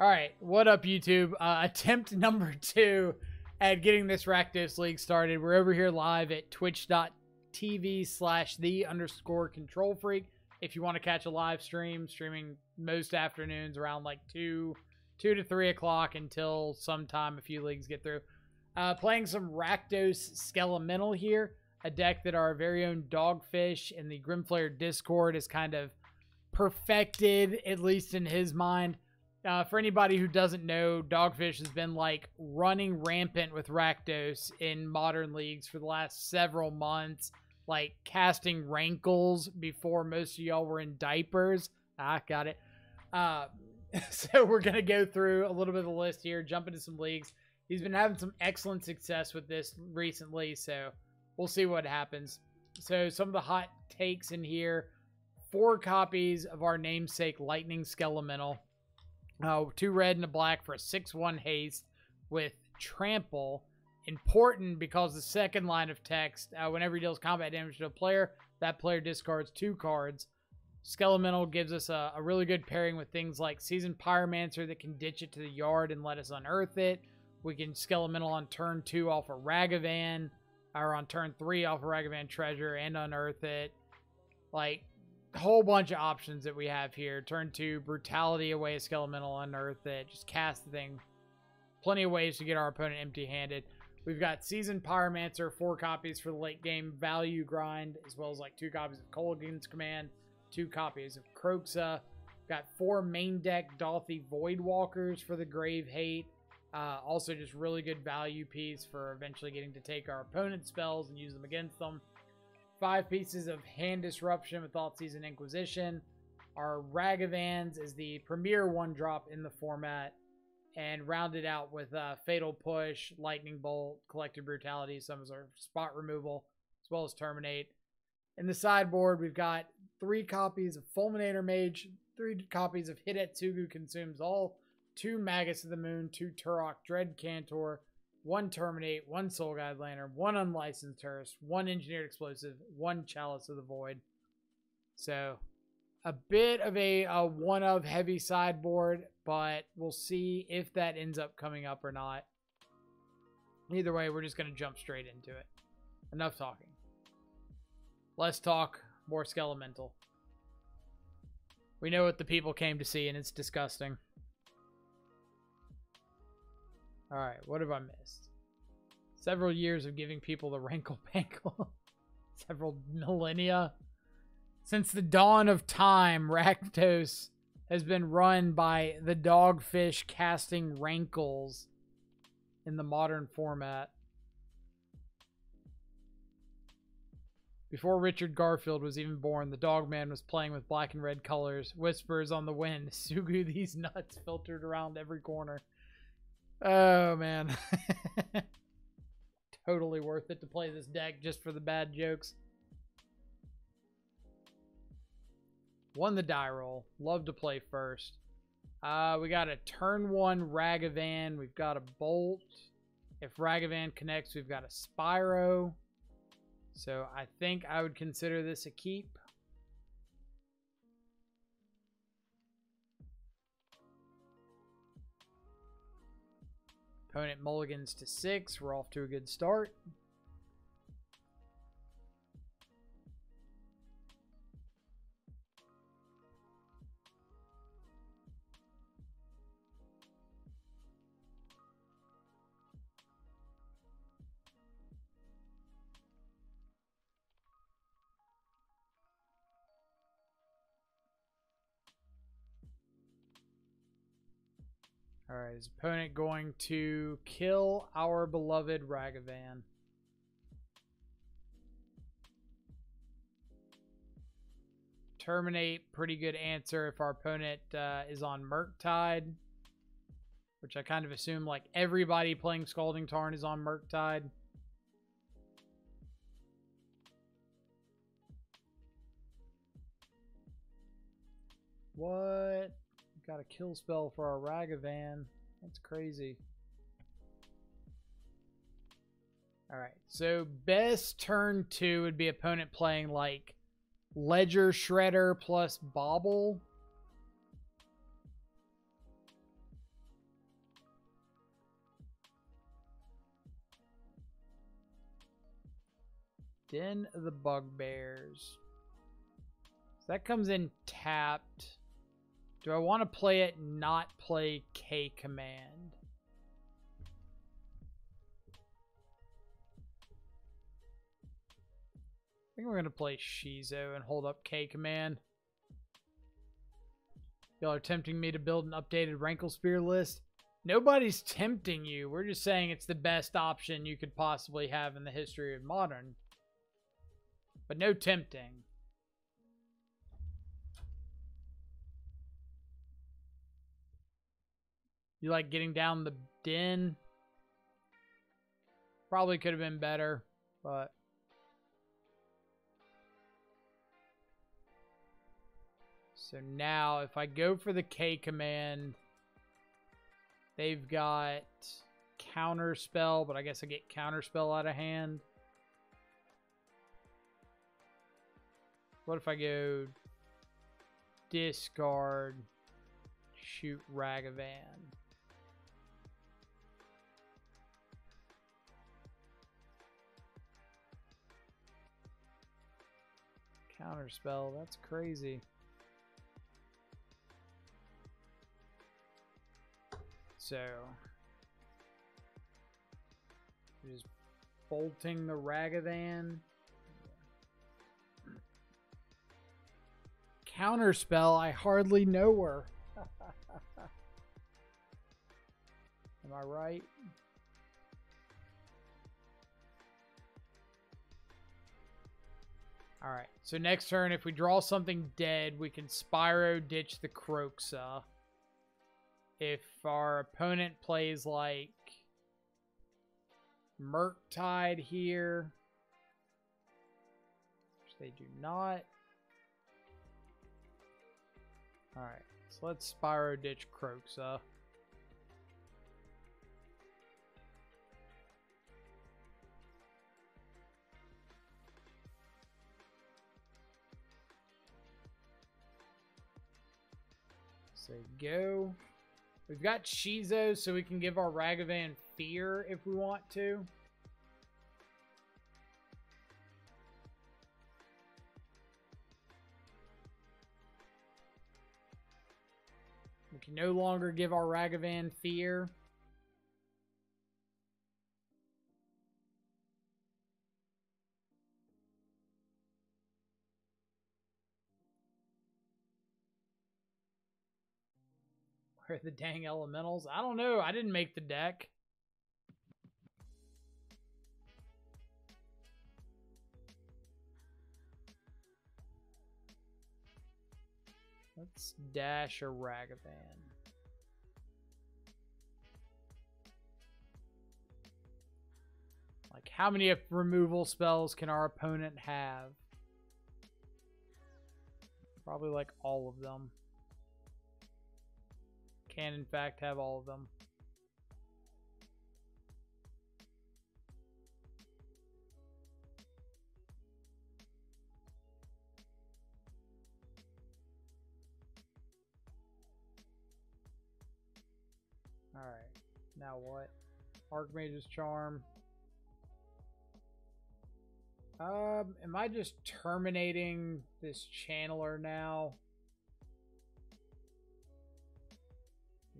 All right, what up, YouTube? Attempt number 2 at getting this Rakdos League started. We're over here live at twitch.tv/the_control freak. If you want to catch a live stream, streaming most afternoons around like 2 to 3 o'clock until sometime a few leagues get through. Playing some Rakdos Skelemental here, a deck that our very own Dogfish in the Grimflayer Discord has kind of perfected, at least in his mind. For anybody who doesn't know, Dogfish has been like running rampant with Rakdos in modern leagues for the last several months, like casting rankles before most of y'all were in diapers. Got it. So we're going to go through a little bit of the list here, jump into some leagues. He's been having some excellent success with this recently, so we'll see what happens. So some of the hot takes in here: 4 copies of our namesake Lightning Skelemental. 2 red and a black for a 6/1 haste with trample. Important because the second line of text, whenever he deals combat damage to a player, that player discards 2 cards. Skelemental gives us a really good pairing with things like Seasoned Pyromancer that can ditch it to the yard and let us unearth it. We can Skelemental on turn 2 off a Ragavan, or on turn 3 off a Ragavan Treasure and unearth it. Like, whole bunch of options that we have here. Turn 2, Brutality away a Skelemental, unearth it, just cast the thing. Plenty of ways to get our opponent empty-handed. We've got Seasoned Pyromancer, 4 copies for the late game value grind, as well as like 2 copies of Kolaghan's Command, 2 copies of Kroxa. Got 4 main deck Dolthy Voidwalkers for the Grave Hate. Also just really good value piece for eventually getting to take our opponent's spells and use them against them. 5 pieces of Hand Disruption with Thoughtseize Inquisition. Our Ragavans is the premier 1-drop in the format. And rounded out with Fatal Push, Lightning Bolt, Collective Brutality, some of our spot removal, as well as Terminate. In the sideboard, we've got 3 copies of Fulminator Mage, 3 copies of Hidetsugu Consumes All, 2 Magus of the Moon, 2 Turok Dread Cantor, 1 Terminate, 1 Soul Guide Lantern, 1 Unlicensed Hearse, 1 Engineered Explosive, 1 Chalice of the Void. So, a bit of a one-of heavy sideboard, but we'll see if that ends up coming up or not. Either way, we're just going to jump straight into it. Enough talking. Less talk, more Skelemental. We know what the people came to see, and it's disgusting. Alright, what have I missed? Several years of giving people the rankle-pankle. Several millennia. Since the dawn of time, Rakdos has been run by the Dogfish casting rankles in the modern format. Before Richard Garfield was even born, the Dogman was playing with black and red colors. Whispers on the wind. Sugu these nuts filtered around every corner. Oh, man. Totally worth it to play this deck just for the bad jokes. Won the die roll. Love to play first. We got a turn 1 Ragavan. We've got a Bolt. If Ragavan connects, we've got a Spyro. So I think I would consider this a keep. Opponent mulligans to 6. We're off to a good start. Alright, his opponent going to kill our beloved Ragavan. Terminate, pretty good answer if our opponent is on Murktide. Which I kind of assume like everybody playing Scalding Tarn is on Murktide. What? Got a kill spell for our Ragavan. That's crazy. Alright, so best turn 2 would be opponent playing like Ledger Shredder plus Bobble. Den of the Bugbears. So that comes in tapped. Do I want to play it, not play K Command? I think we're going to play Shizo and hold up K Command. Y'all are tempting me to build an updated Rankle Spear list. Nobody's tempting you. We're just saying it's the best option you could possibly have in the history of Modern. But no tempting. You like getting down the den? Probably could have been better, but... So now, if I go for the K Command, they've got Counterspell, but I guess I get Counterspell out of hand. What if I go discard, shoot Ragavan? Counterspell, that's crazy. So, just bolting the Ragavan. Counterspell, I hardly know her. Am I right? Alright, so next turn, if we draw something dead, we can Spyro ditch the Kroxa. If our opponent plays like Murktide here, which they do not. Alright, so let's Spyro ditch Kroxa. So go. We've got Shizo, so we can give our Ragavan Fear if we want to. We can no longer give our Ragavan Fear. Where are the dang elementals? I don't know. I didn't make the deck. Let's dash a Ragavan. Like, how many removal spells can our opponent have? Probably like all of them. Can in fact have all of them. Alright, now what? Archmage's Charm. Am I just terminating this channeler now?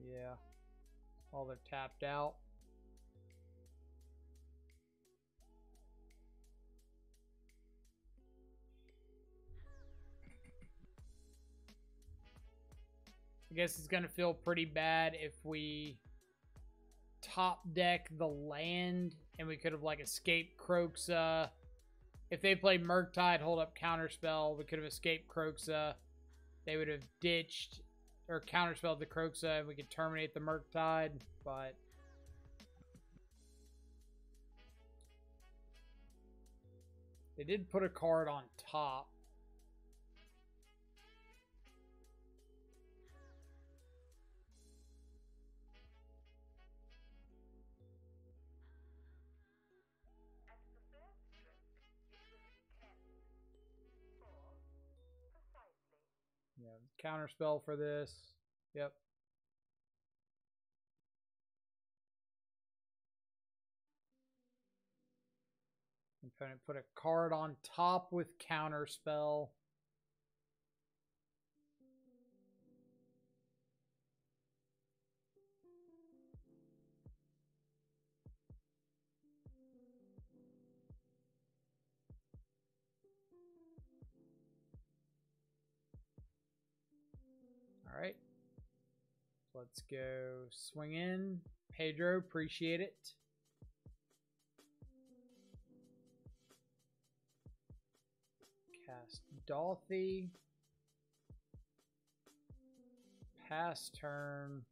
Yeah. While they're tapped out. I guess it's going to feel pretty bad if we top deck the land and we could have like escaped Kroxa. If they played Murktide, hold up Counterspell, we could have escaped Kroxa. They would have ditched or counterspelled the Kroxa and we could terminate the Murktide, but they did put a card on top. Yeah, counterspell for this. Yep. In Opponent put a card on top with counter spell. All right. Let's go swing in. Pedro, appreciate it. Cast Dolthy. Pass turn.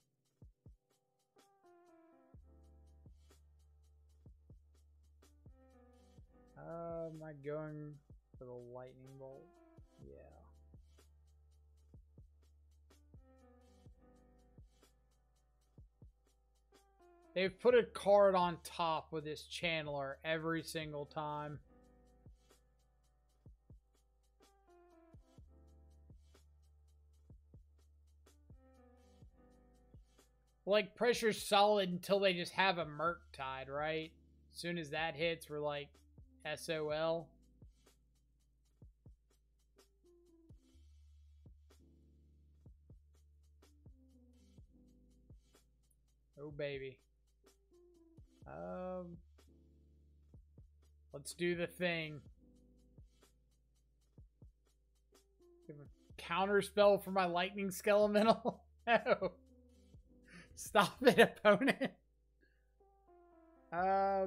Am I going for the lightning bolt? Yeah. They've put a card on top with this channeler every single time. Like, pressure's solid until they just have a Murktide, right? As soon as that hits, we're like, SOL. Oh, baby. Let's do the thing. Give a counter spell for my Lightning Skelemental. No. Stop it, opponent. I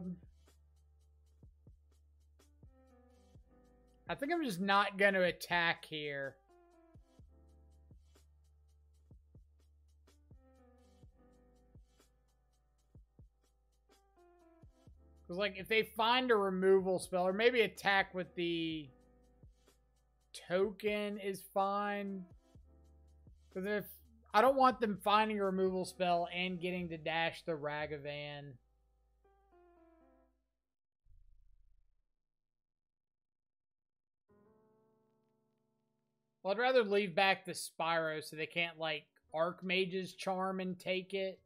think I'm just not going to attack here. Because, like, if they find a removal spell, or maybe attack with the token is fine. Because if I don't want them finding a removal spell and getting to dash the Ragavan. Well, I'd rather leave back the Spyro so they can't, like, Archmage's Charm and take it.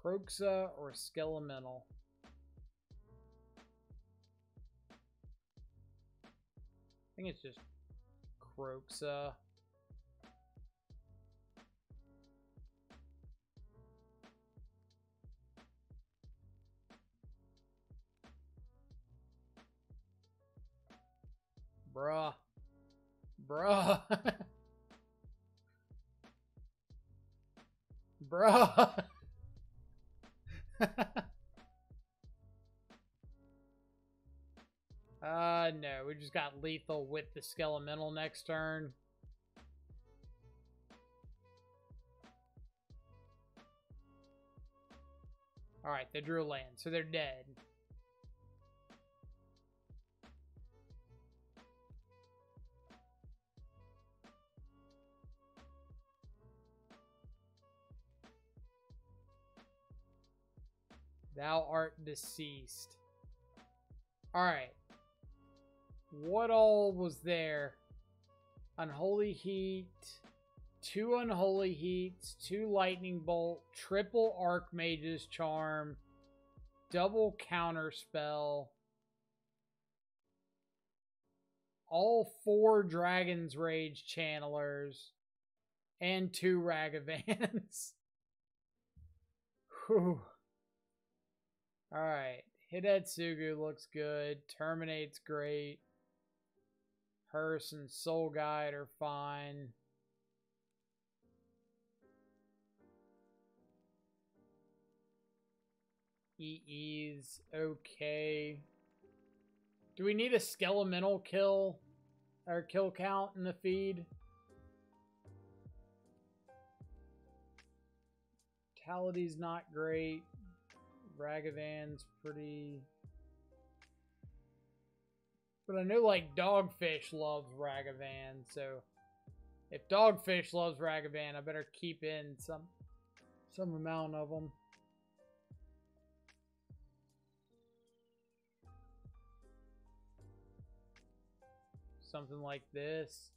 Kroxa or Skelemental? I think it's just Kroxa. Bruh. Bruh. Bruh. No, we just got lethal with the Skelemental next turn. Alright, they drew a land, so they're dead. Thou art deceased. Alright. What all was there? Unholy Heat. 2 Unholy Heats. 2 Lightning Bolt. Triple Archmage's Charm. Double Counterspell. All 4 Dragon's Rage Channelers. And 2 Ragavans. Whew. Alright. Hidetsugu looks good. Terminate's great. Hearse and Soul Guide are fine. EE's okay. Do we need a Skelemental kill or kill count in the feed? Vitality's not great. Ragavan's pretty... But I know, like, Dogfish loves Ragavan, so... If Dogfish loves Ragavan, I better keep in some amount of them. Something like this.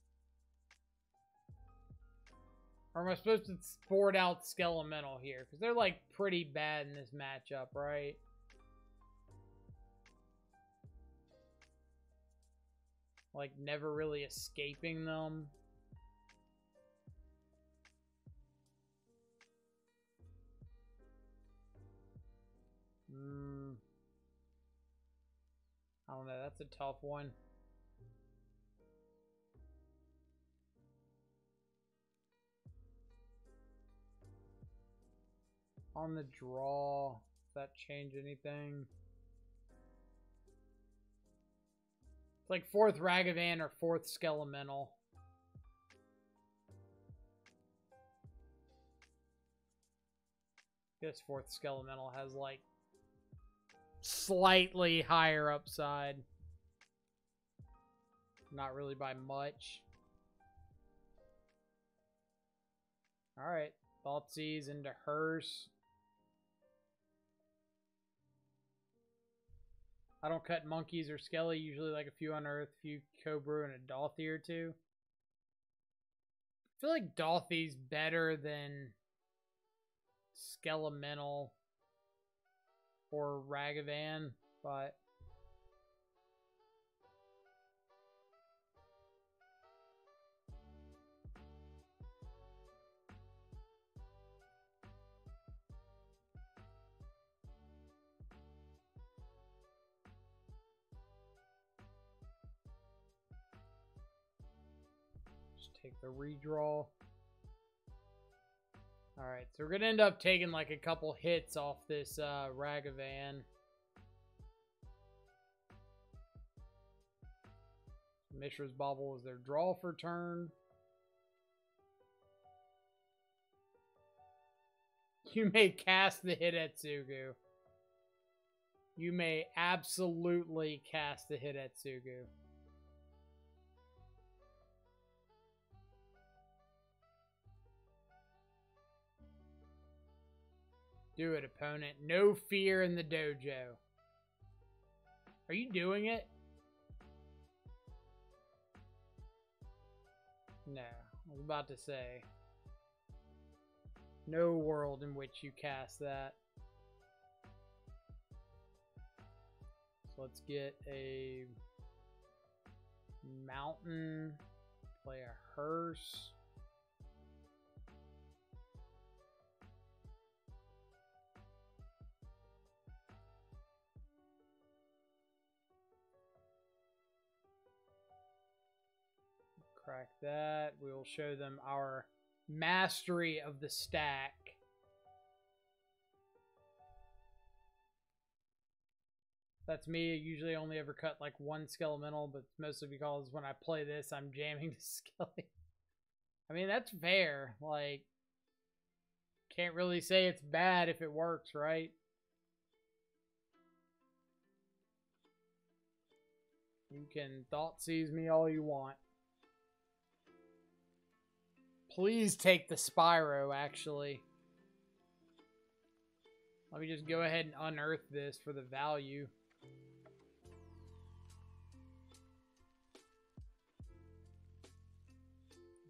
Or am I supposed to board out Skelemental here? Because they're, like, pretty bad in this matchup, right? Like, never really escaping them. I don't know. That's a tough one. On the draw, does that change anything? It's like 4th Ragavan or 4th Skelemental. This 4th Skelemental has like slightly higher upside. Not really by much. Alright. Thoughtseize into Hearse. I don't cut monkeys or skelly, usually like a few Unearth, a few Cobra, and a Dothy or two. I feel like Dothy's better than Skelemental or Ragavan, but take the redraw. Alright, so we're going to end up taking like a couple hits off this Ragavan. Mishra's Bauble is their draw for turn. You may cast the Hidetsugu. You may absolutely cast the Hidetsugu. Do it, opponent. No fear in the dojo. Are you doing it? No. I was about to say. No world in which you cast that. So let's get a mountain. Play a hearse. Crack that. We will show them our mastery of the stack. That's me. I usually only ever cut like one Skelemental, but it's mostly because when I play this, I'm jamming to Skelly. I mean, that's fair. Like, can't really say it's bad if it works, right? You can Thoughtseize me all you want. Please take the Spyro, actually. Let me just go ahead and unearth this for the value.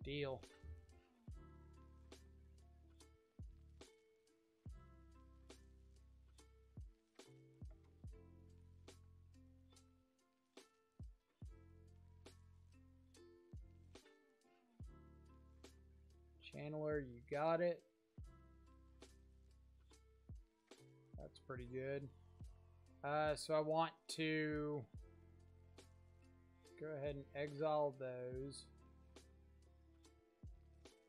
Deal. Channeler, you got it. That's pretty good. So I want to go ahead and exile those.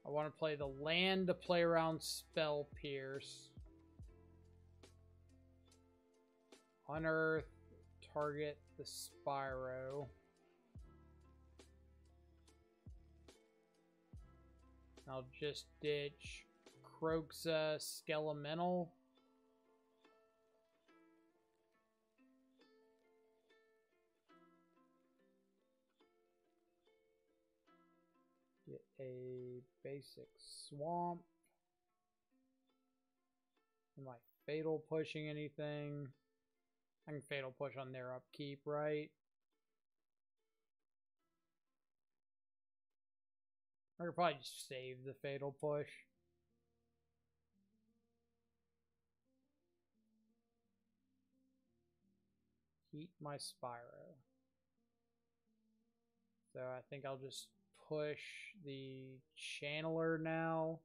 I want to play the land to play around Spell Pierce. Unearth, target the Spyro. I'll just ditch Croxa Skelemental. Get a basic swamp. Am I fatal pushing anything? I can fatal push on their upkeep, right? I could probably just save the Fatal Push. Heat my Spyro. So I think I'll just push the Channeler now.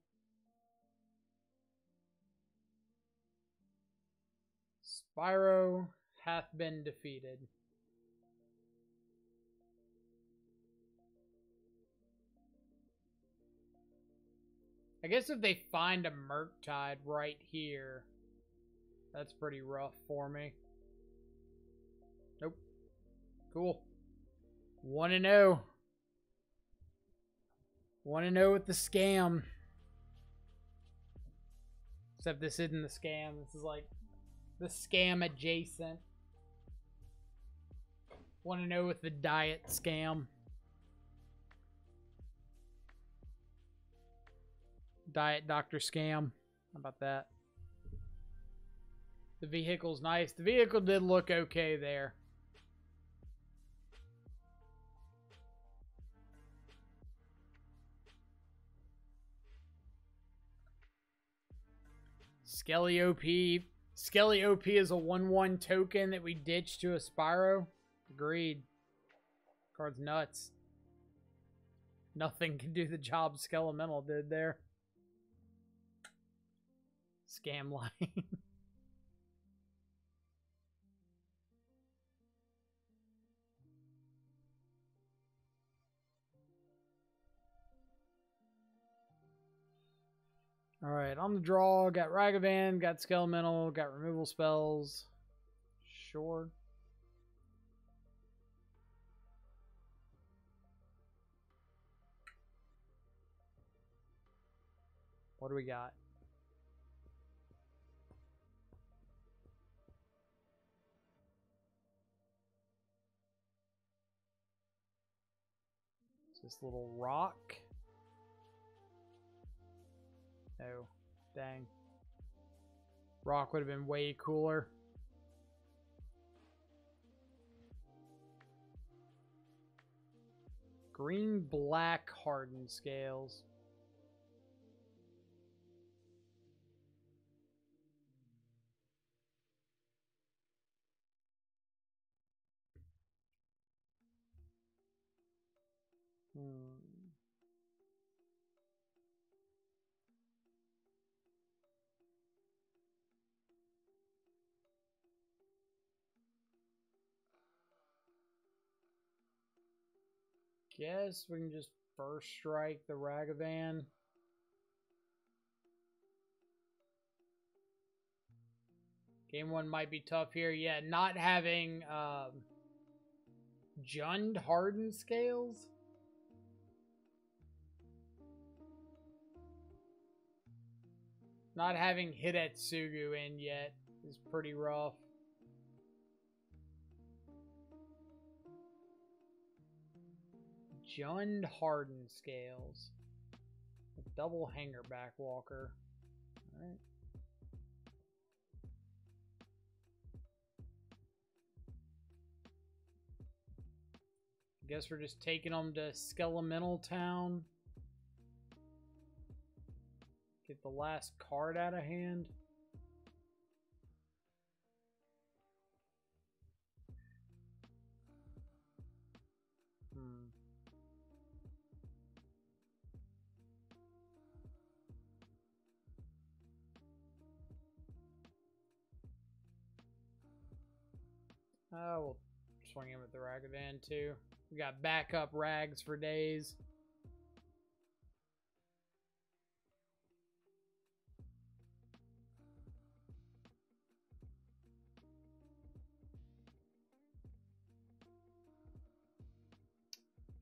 Spyro hath been defeated. I guess if they find a Murktide right here, that's pretty rough for me. Nope. Cool. 1-0. 1-0 with the scam. Except this isn't the scam. This is like the scam adjacent. 1-0 with the diet scam. Diet Dr. Scam. How about that? The vehicle's nice. The vehicle did look okay there. Skelly OP. Skelly OP is a 1/1 token that we ditched to a Spyro. Agreed. Card's nuts. Nothing can do the job Skelemental did there. Scam line. Alright, on the draw, got Ragavan, got Skelemental, got removal spells. Sure. What do we got? This little rock. Oh, dang. Rock would have been way cooler. Green-black hardened scales. Guess we can just first strike the Ragavan. Game one might be tough here. Yeah, not having Jund hardened scales. Not having Hidetsugu in yet is pretty rough. Jund hardened scales. A double hanger back walker. Alright. Guess we're just taking them to Skelemental Town. Get the last card out of hand. We'll swing him with the Ragavan too. We got backup rags for days.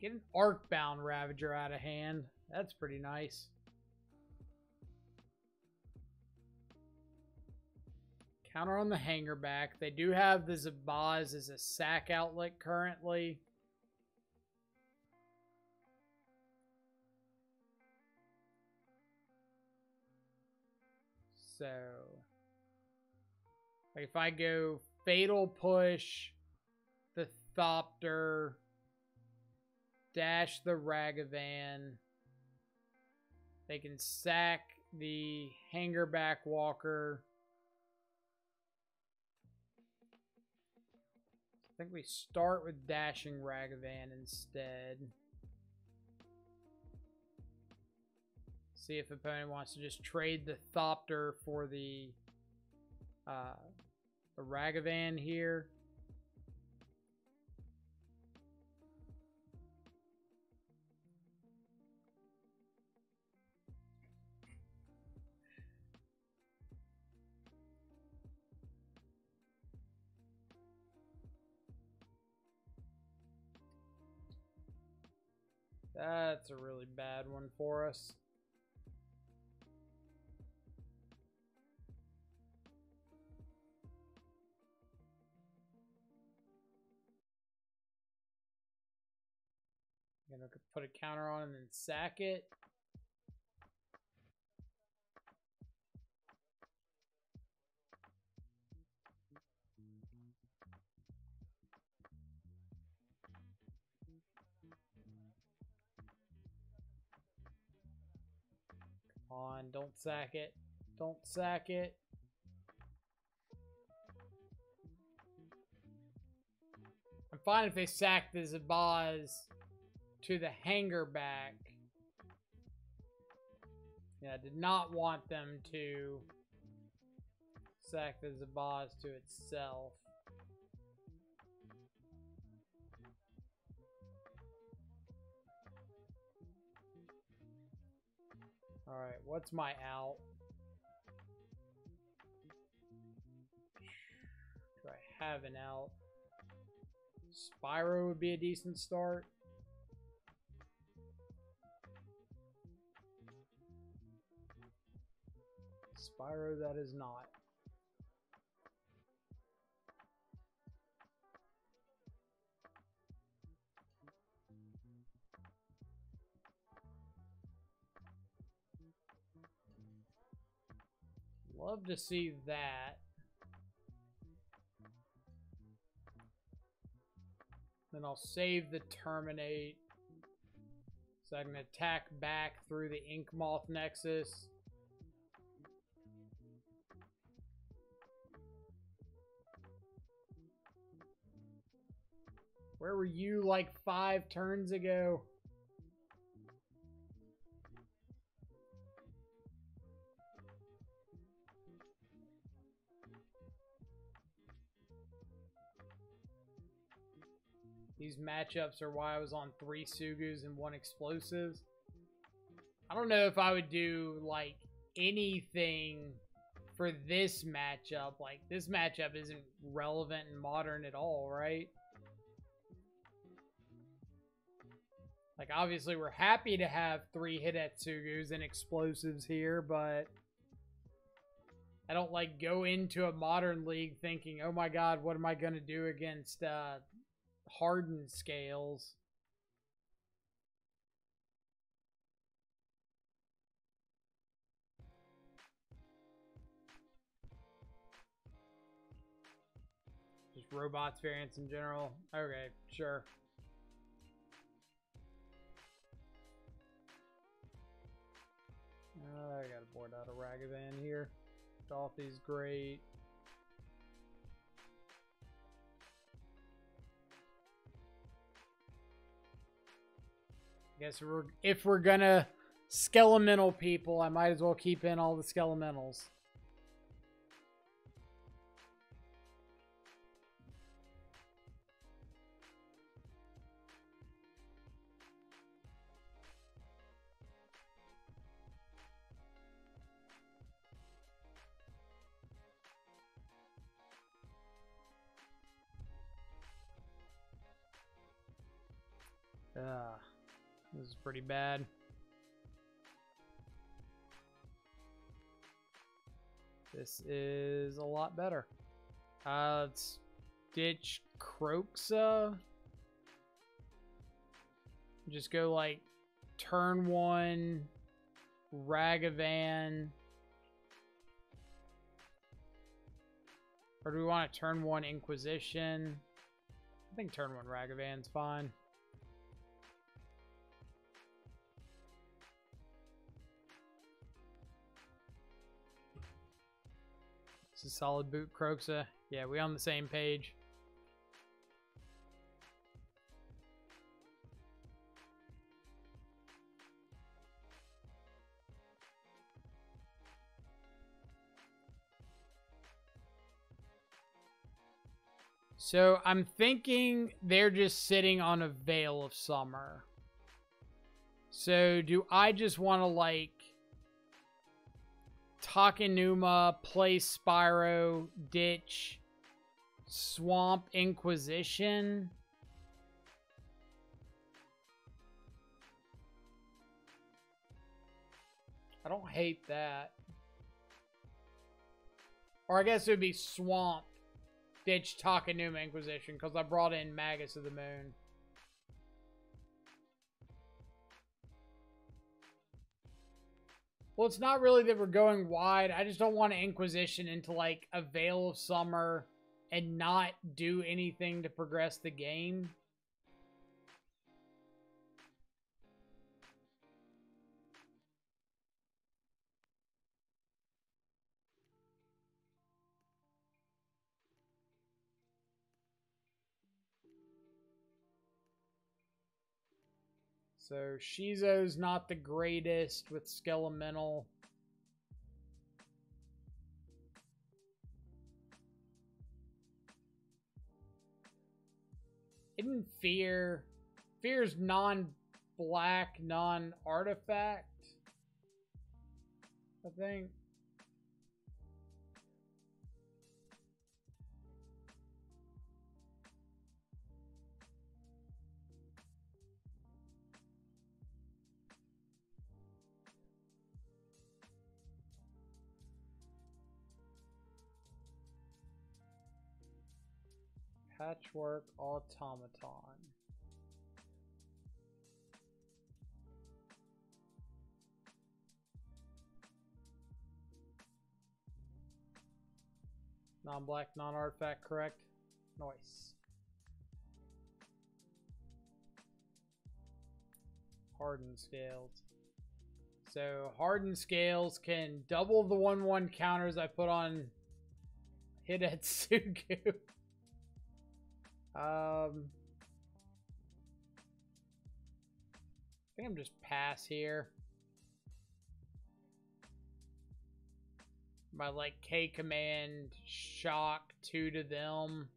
Get an Arcbound Ravager out of hand. That's pretty nice. Counter on the hanger back. They do have the Zabaz as a sack outlet currently. So, like if I go Fatal Push, the Thopter, dash the Ragavan, They can sack the Hangerback Walker. I think we start with Dashing Ragavan instead. See if opponent wants to just trade the Thopter for the Ragavan here. That's a really bad one for us. I'm gonna put a counter on and then sack it. Come on, don't sack it. Don't sack it. I'm fine if they sack the Zabaz to the Hangerback. Yeah, I did not want them to sack the Zabaz to itself. Alright, what's my out? Do I have an out? Spyro would be a decent start. Spyro, that is not. Love to see that. Then I'll save the Terminate. So I can attack back through the Ink Moth Nexus. Where were you like 5 turns ago? These matchups are why I was on 3 Sugus and 1 Explosives. I don't know if I would do, like, anything for this matchup. Like, this matchup isn't relevant and modern at all, right? Like, obviously, we're happy to have 3 Hidetsugus and Explosives here, but I don't, like, go into a modern league thinking, oh my god, what am I going to do against, Hardened scales. Just robots variants in general. Okay, sure. I gotta board out a Ragavan here. Dolphy's great. I guess if we're gonna Skelemental people, I might as well keep in all the Skelementals. This is pretty bad. This is a lot better. Let's ditch Croxa. Just go like turn 1 Ragavan. Or do we want to turn 1 Inquisition? I think turn 1 Ragavan's fine. is solid boot, Croxa. Yeah, we on the same page. So I'm thinking they're just sitting on a Veil of Summer. So do I just want to like Takenuma, play Spyro, ditch, Swamp Inquisition? I don't hate that. Or I guess it would be Swamp, ditch, Takenuma, Inquisition, because I brought in Magus of the Moon. Well, it's not really that we're going wide. I just don't want to Inquisition into, like, a Veil of Summer and not do anything to progress the game. So, Shizo's not the greatest with Skelemental. Isn't Fear? Fear's non-black, non-artifact, I think. Patchwork Automaton. Non-black, non-artifact, correct? Nice. Hardened scales. So hardened scales can double the 1/1 counters I put on Hidetsugu. I think I'm just pass here. My like K command shock 2 to them.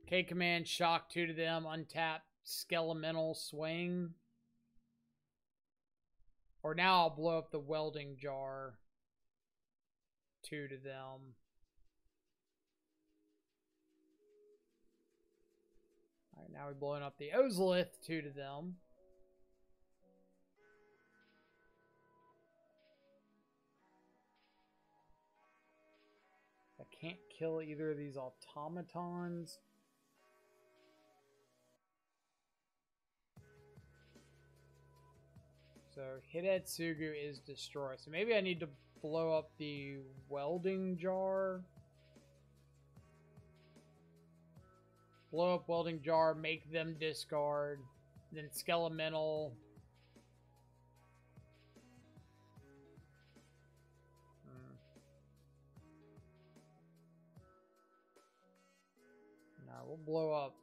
K command shock 2 to them, untap Skelemental swing. Or now I'll blow up the welding jar 2 to them. Alright, now we're blowing up the Ozolith 2 to them. I can't kill either of these automatons. So Hidetsugu is destroyed. So maybe I need to blow up the welding jar. Blow up welding jar, make them discard. Then Skelemental. No, we'll blow up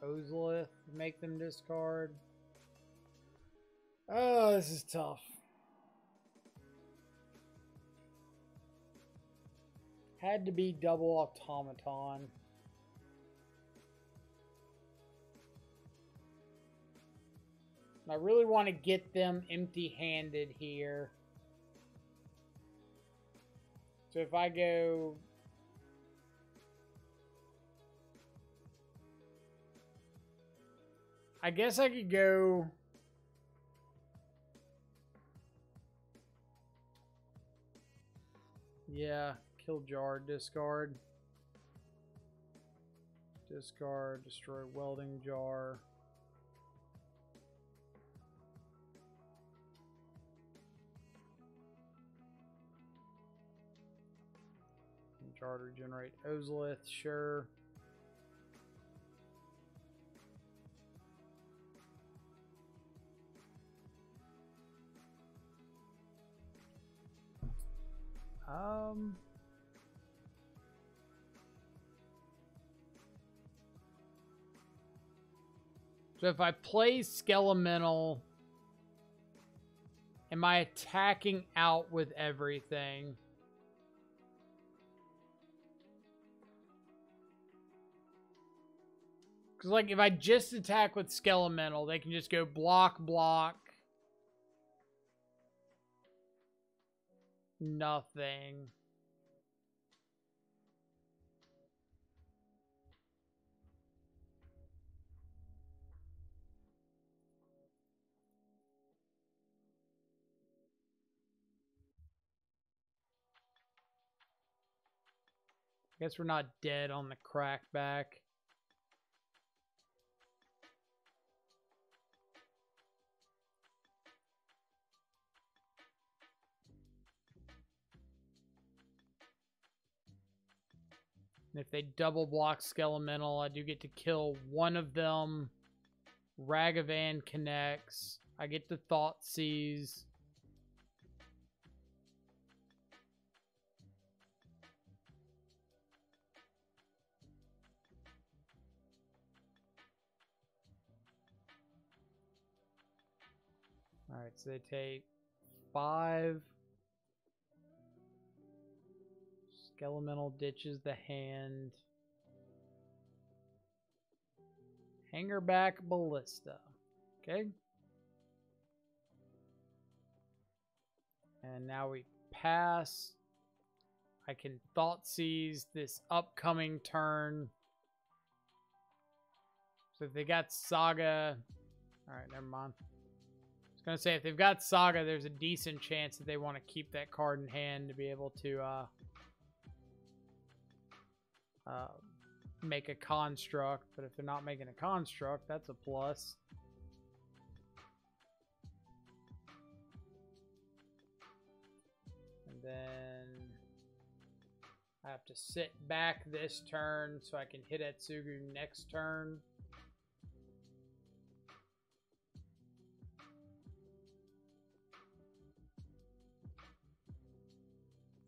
Ozolith, make them discard. Oh, this is tough. Had to be double automaton. I really want to get them empty-handed here. So if I go... I guess I could go... Yeah, kill jar, discard. Discard, destroy welding jar. Charge, regenerate Ozolith, sure. So if I play Skelemental, am I attacking out with everything? Because, like, if I just attack with Skelemental, they can just go block, block. Nothing. I guess we're not dead on the crackback. And if they double block Skelemental, I do get to kill one of them. Ragavan connects. I get to Thought Seize. Alright, so they take 5. Skelemental ditches the hand. Hangerback Ballista. Okay. And now we pass. I can Thought Seize this upcoming turn. So if they got Saga... Alright, never mind. I was going to say, if they've got Saga, there's a decent chance that they want to keep that card in hand to be able to make a construct. But if they're not making a construct, that's a plus. And then I have to sit back this turn so I can hit Etsugu next turn.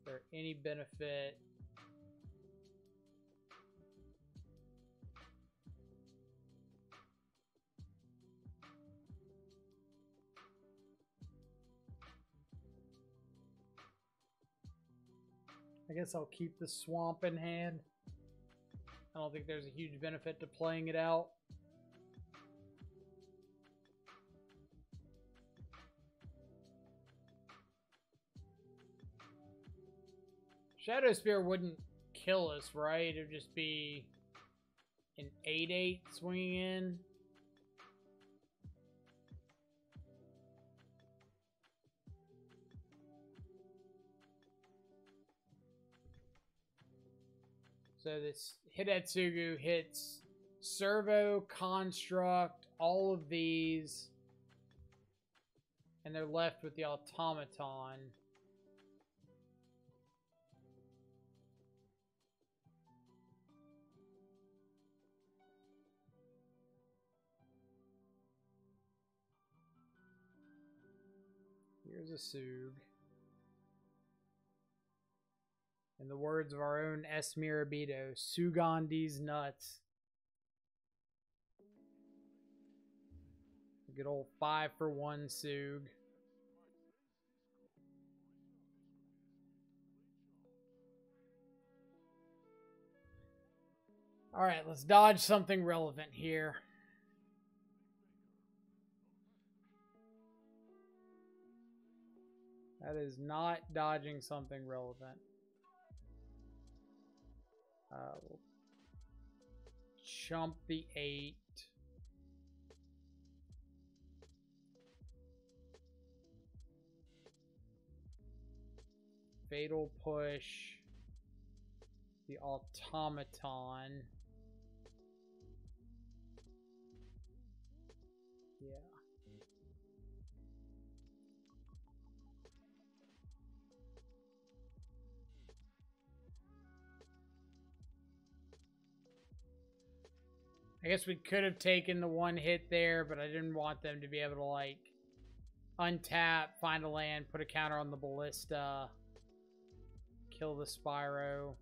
Is there any benefit? I guess I'll keep the swamp in hand. I don't think there's a huge benefit to playing it out. Shadow Spear wouldn't kill us, right? It would just be an 8/8 swinging in. So this Hidetsugu hits Servo, Construct, all of these. And they're left with the Automaton. Here's a Sug. In the words of our own S. Mirabito, Sugandi's nuts. A good old 5-for-1 Sug. Alright, let's dodge something relevant here. That is not dodging something relevant. We'll chump the 8. Fatal Push. The Automaton. Yeah. I guess we could have taken the one hit there, but I didn't want them to be able to, like, untap, find a land, put a counter on the Ballista, kill the Spyro.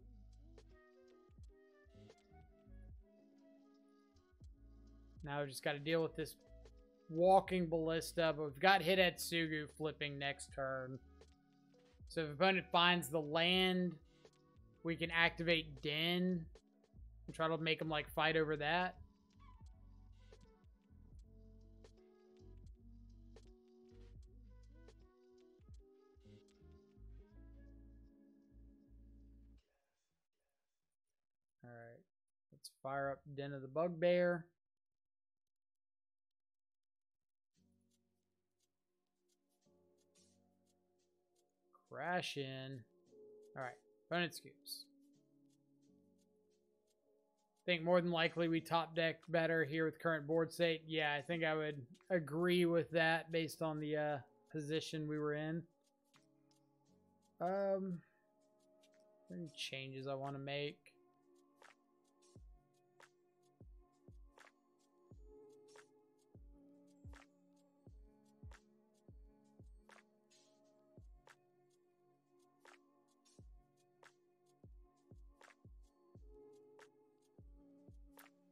Now we just got to deal with this walking Ballista, but we've got Hidetsugu flipping next turn. So if the opponent finds the land, we can activate Den and try to make them, like, fight over that. Alright, let's fire up Den of the Bugbear. Crash in. Alright, opponent scoops. Think more than likely we top deck better here with current board state. Yeah, I think I would agree with that based on the position we were in. Any changes I want to make?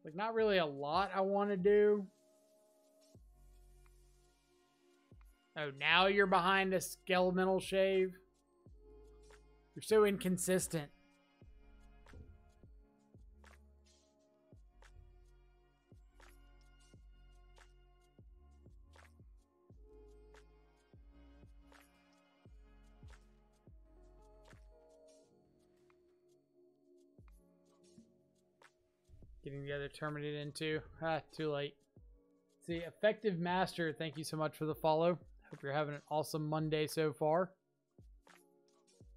Like, not really a lot I want to do. Oh, now you're behind a Skelemental Shave? You're so inconsistent. Getting the other terminated into. Too late. See, Effective Master, thank you so much for the follow. Hope you're having an awesome Monday so far.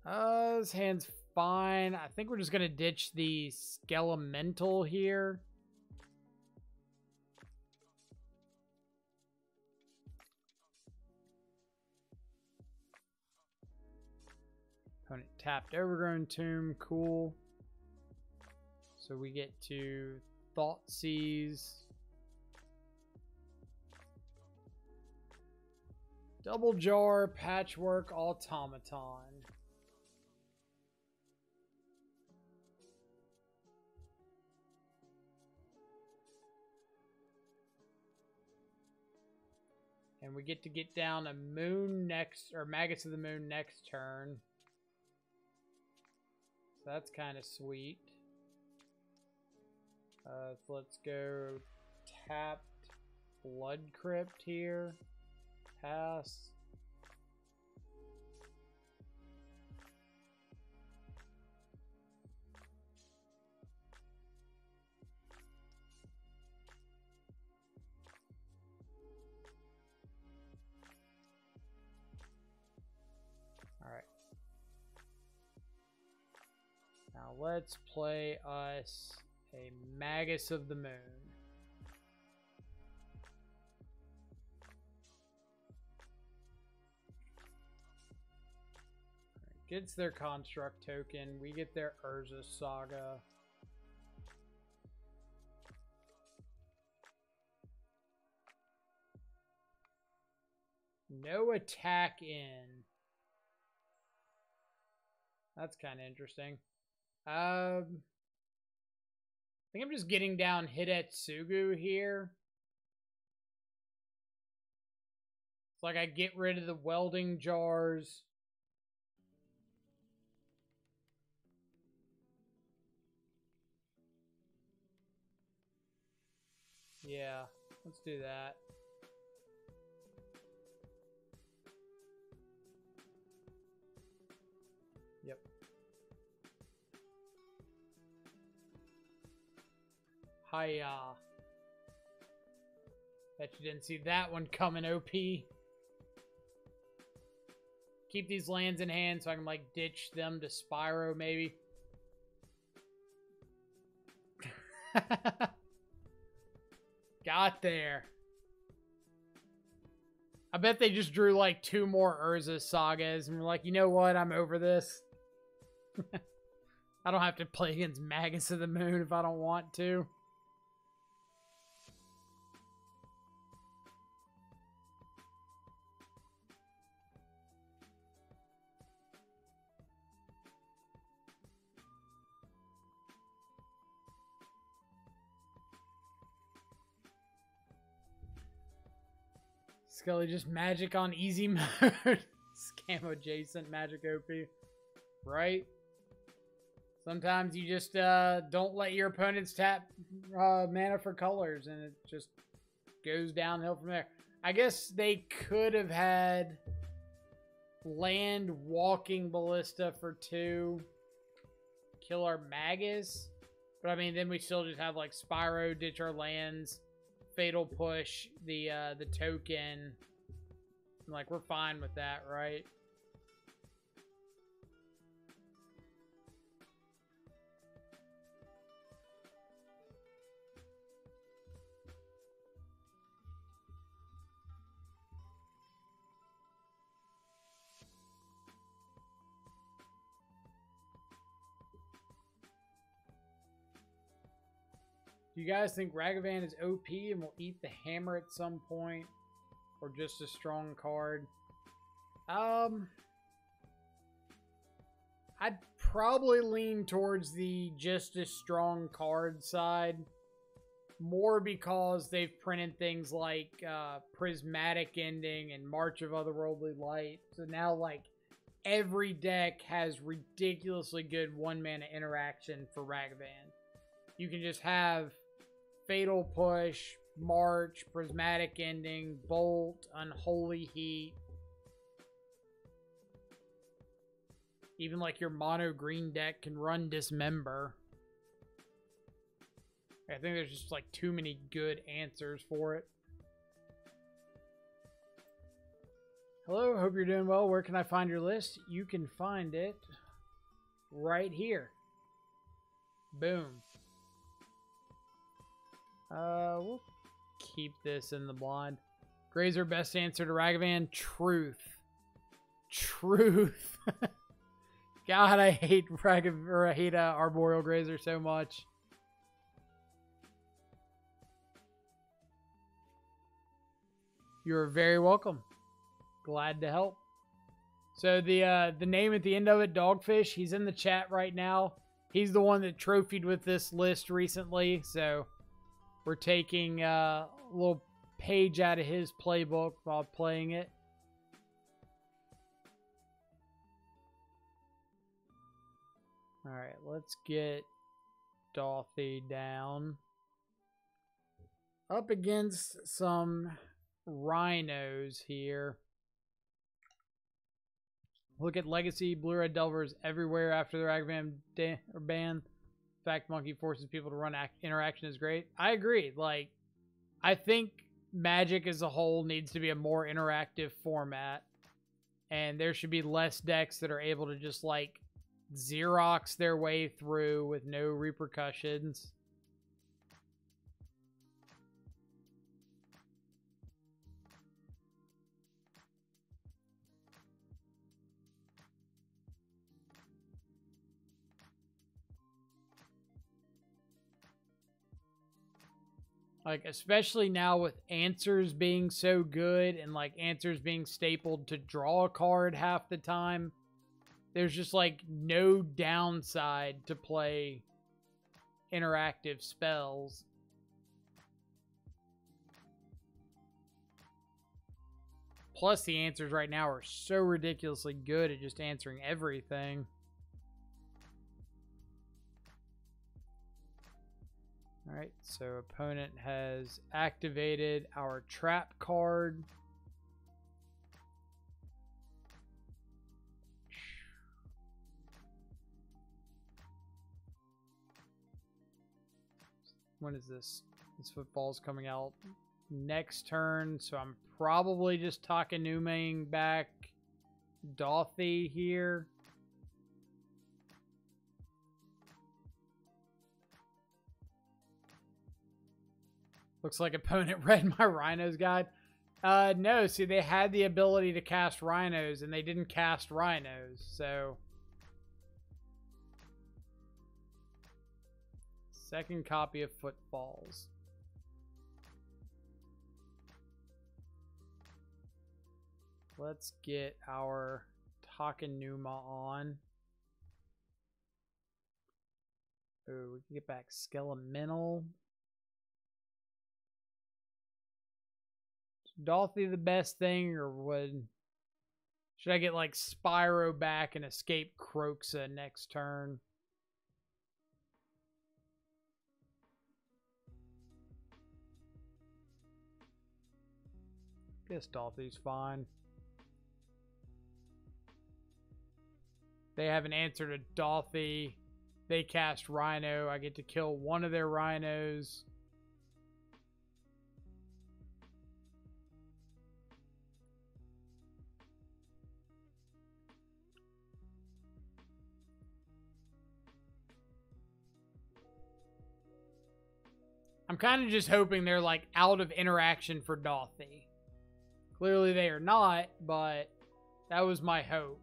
This hand's fine. I think we're just going to ditch the Skelemental here. Opponent tapped Overgrown Tomb. Cool. So we get to Thoughtseize. Double Jar, Patchwork, Automaton. And we get to get down a Moon next, or Maggots of the Moon next turn. So that's kind of sweet. So let's go tapped Blood Crypt here. Pass. All right. Now let's play us a Magus of the Moon. Gets their construct token. We get their Urza Saga. No attack in. That's kind of interesting. I think I'm just getting down Hidetsugu here. It's like I get rid of the welding jars. Yeah, let's do that. Yep. Hiya. Bet you didn't see that one coming, OP. Keep these lands in hand so I can, like, ditch them to Spyro, maybe. Got there. I bet they just drew like 2 more Urza Sagas and were like, you know what? I'm over this. I don't have to play against Magus of the Moon if I don't want to. Scully just magic on easy mode. Scam adjacent magic OP. Right? Sometimes you just don't let your opponents tap mana for colors, and it just goes downhill from there. I guess they could have had land Walking Ballista for 2. Kill our Magus. But I mean, then we still just have like Spyro, ditch our lands, Fatal Push, the token. Like, we're fine with that, right? Do you guys think Ragavan is OP and will eat the hammer at some point? Or just a strong card? I'd probably lean towards the just a strong card side. More because they've printed things like Prismatic Ending and March of Otherworldly Light. So now, like, every deck has ridiculously good 1-mana interaction for Ragavan. You can just have Fatal Push, March, Prismatic Ending, Bolt, Unholy Heat. Even like your mono green deck can run Dismember. I think there's just like too many good answers for it. Hello, hope you're doing well. Where can I find your list? You can find it right here. Boom. We'll keep this in the blind. Grazer, best answer to Ragavan? Truth. Truth. God, I hate Arboreal Grazer so much. You're very welcome. Glad to help. So the name at the end of it, Dogfish, he's in the chat right now. He's the one that trophied with this list recently, so we're taking a little page out of his playbook while playing it. All right, let's get Dorothy down. Up against some Rhinos here. Look at Legacy, Blue-Red Delvers everywhere after the Ragavan ban. Fact Monkey forces people to run interaction is great. I agree. Like, I think Magic as a whole needs to be a more interactive format. And there should be less decks that are able to just, like, Xerox their way through with no repercussions. Like, especially now with answers being so good and, like, answers being stapled to draw a card half the time, there's just, like, no downside to play interactive spells. Plus, the answers right now are so ridiculously good at just answering everything. Alright, so opponent has activated our trap card. When is this? This football's coming out next turn, so I'm probably just Takenuming back Dorothy here. Looks like opponent read my Rhinos guide. No, see, they had the ability to cast Rhinos, and they didn't cast Rhinos, so... Second copy of Footfalls. Let's get our Takenuma on. Oh, we can get back Skelemental. Dolthy the best thing, or should I get like Spyro back and escape Croxa next turn? Guess Dolthy's fine. They have an answer to Dolthy. They cast Rhino. I get to kill one of their Rhinos. I'm kind of just hoping they're like out of interaction for Dolthy. Clearly they are not, but that was my hope.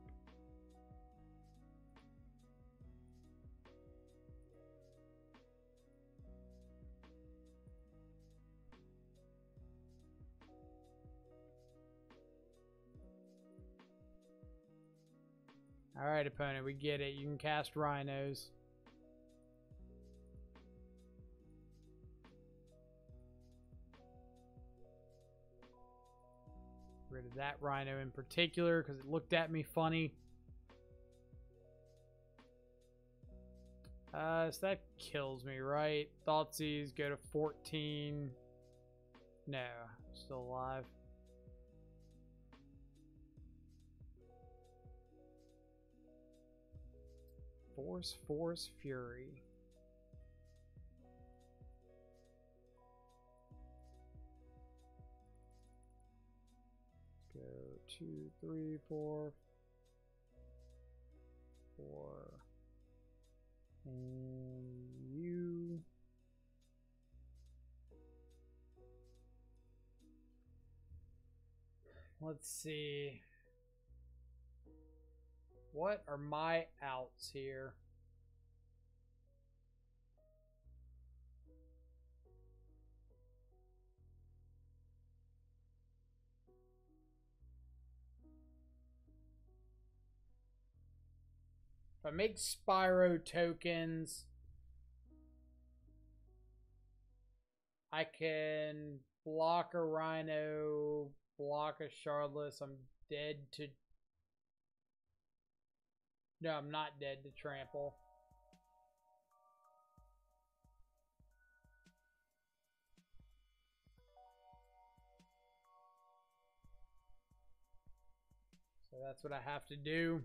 Alright, opponent, we get it. You can cast Rhinos. Rid of that Rhino in particular because it looked at me funny. So that kills me, right? Thoughtseize go to 14. No, still alive. Force, Fury. Go 2, 3, 4. 4. And you. Let's see. What are my outs here? If I make Spyro tokens, I can block a Rhino, block a Shardless. I'm dead to... No, I'm not dead to Trample. So that's what I have to do.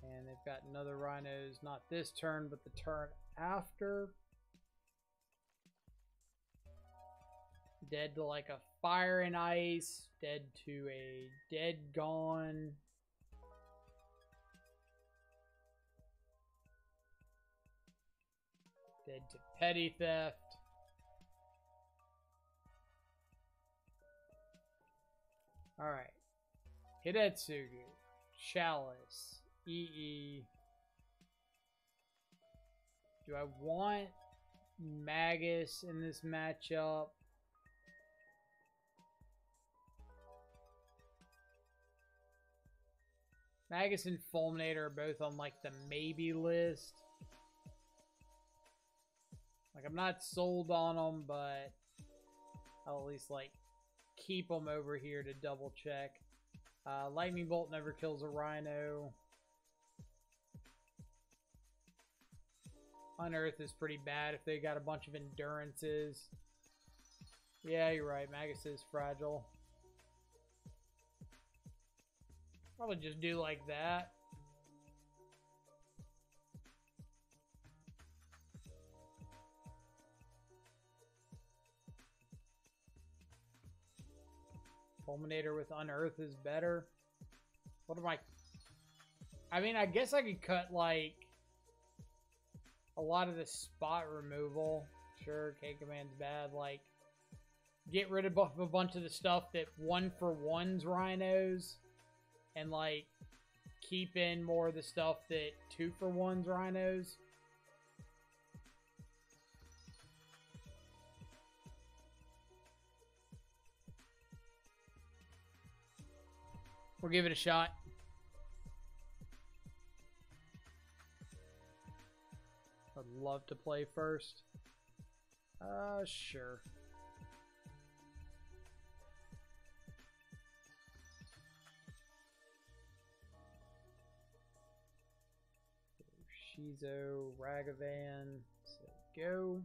And they've got another Rhinos, not this turn, but the turn after. Dead to like a Fire and Ice. Dead to a Dead Gone. Dead to Petty Theft. Alright. Hidetsugu. Chalice. EE. Do I want Magus in this matchup? Magus and Fulminator are both on like the maybe list. Like I'm not sold on them, but I'll at least like keep them over here to double check. Lightning Bolt never kills a Rhino. Unearth is pretty bad if they got a bunch of endurances. Yeah, you're right. Magus is fragile. Probably just do like that. Fulminator with Unearth is better. What am I mean, I guess I could cut like a lot of the spot removal. Sure, K-Command's bad. Like, get rid of a bunch of the stuff that 1-for-1s Rhinos. And, like, keep in more of the stuff that 2-for-1s Rhinos. We'll give it a shot. I'd love to play first. Sure. Shizo, Ragavan, so go.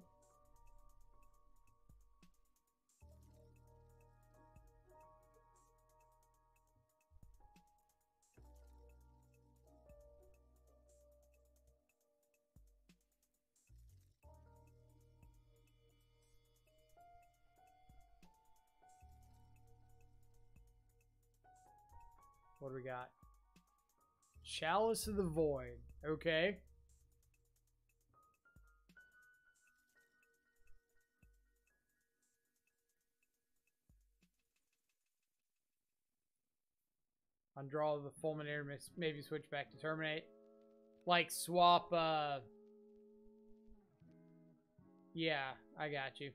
What do we got? Chalice of the Void. Okay. On draw the Fulminator, maybe switch back to Terminate. Like swap, yeah, I got you.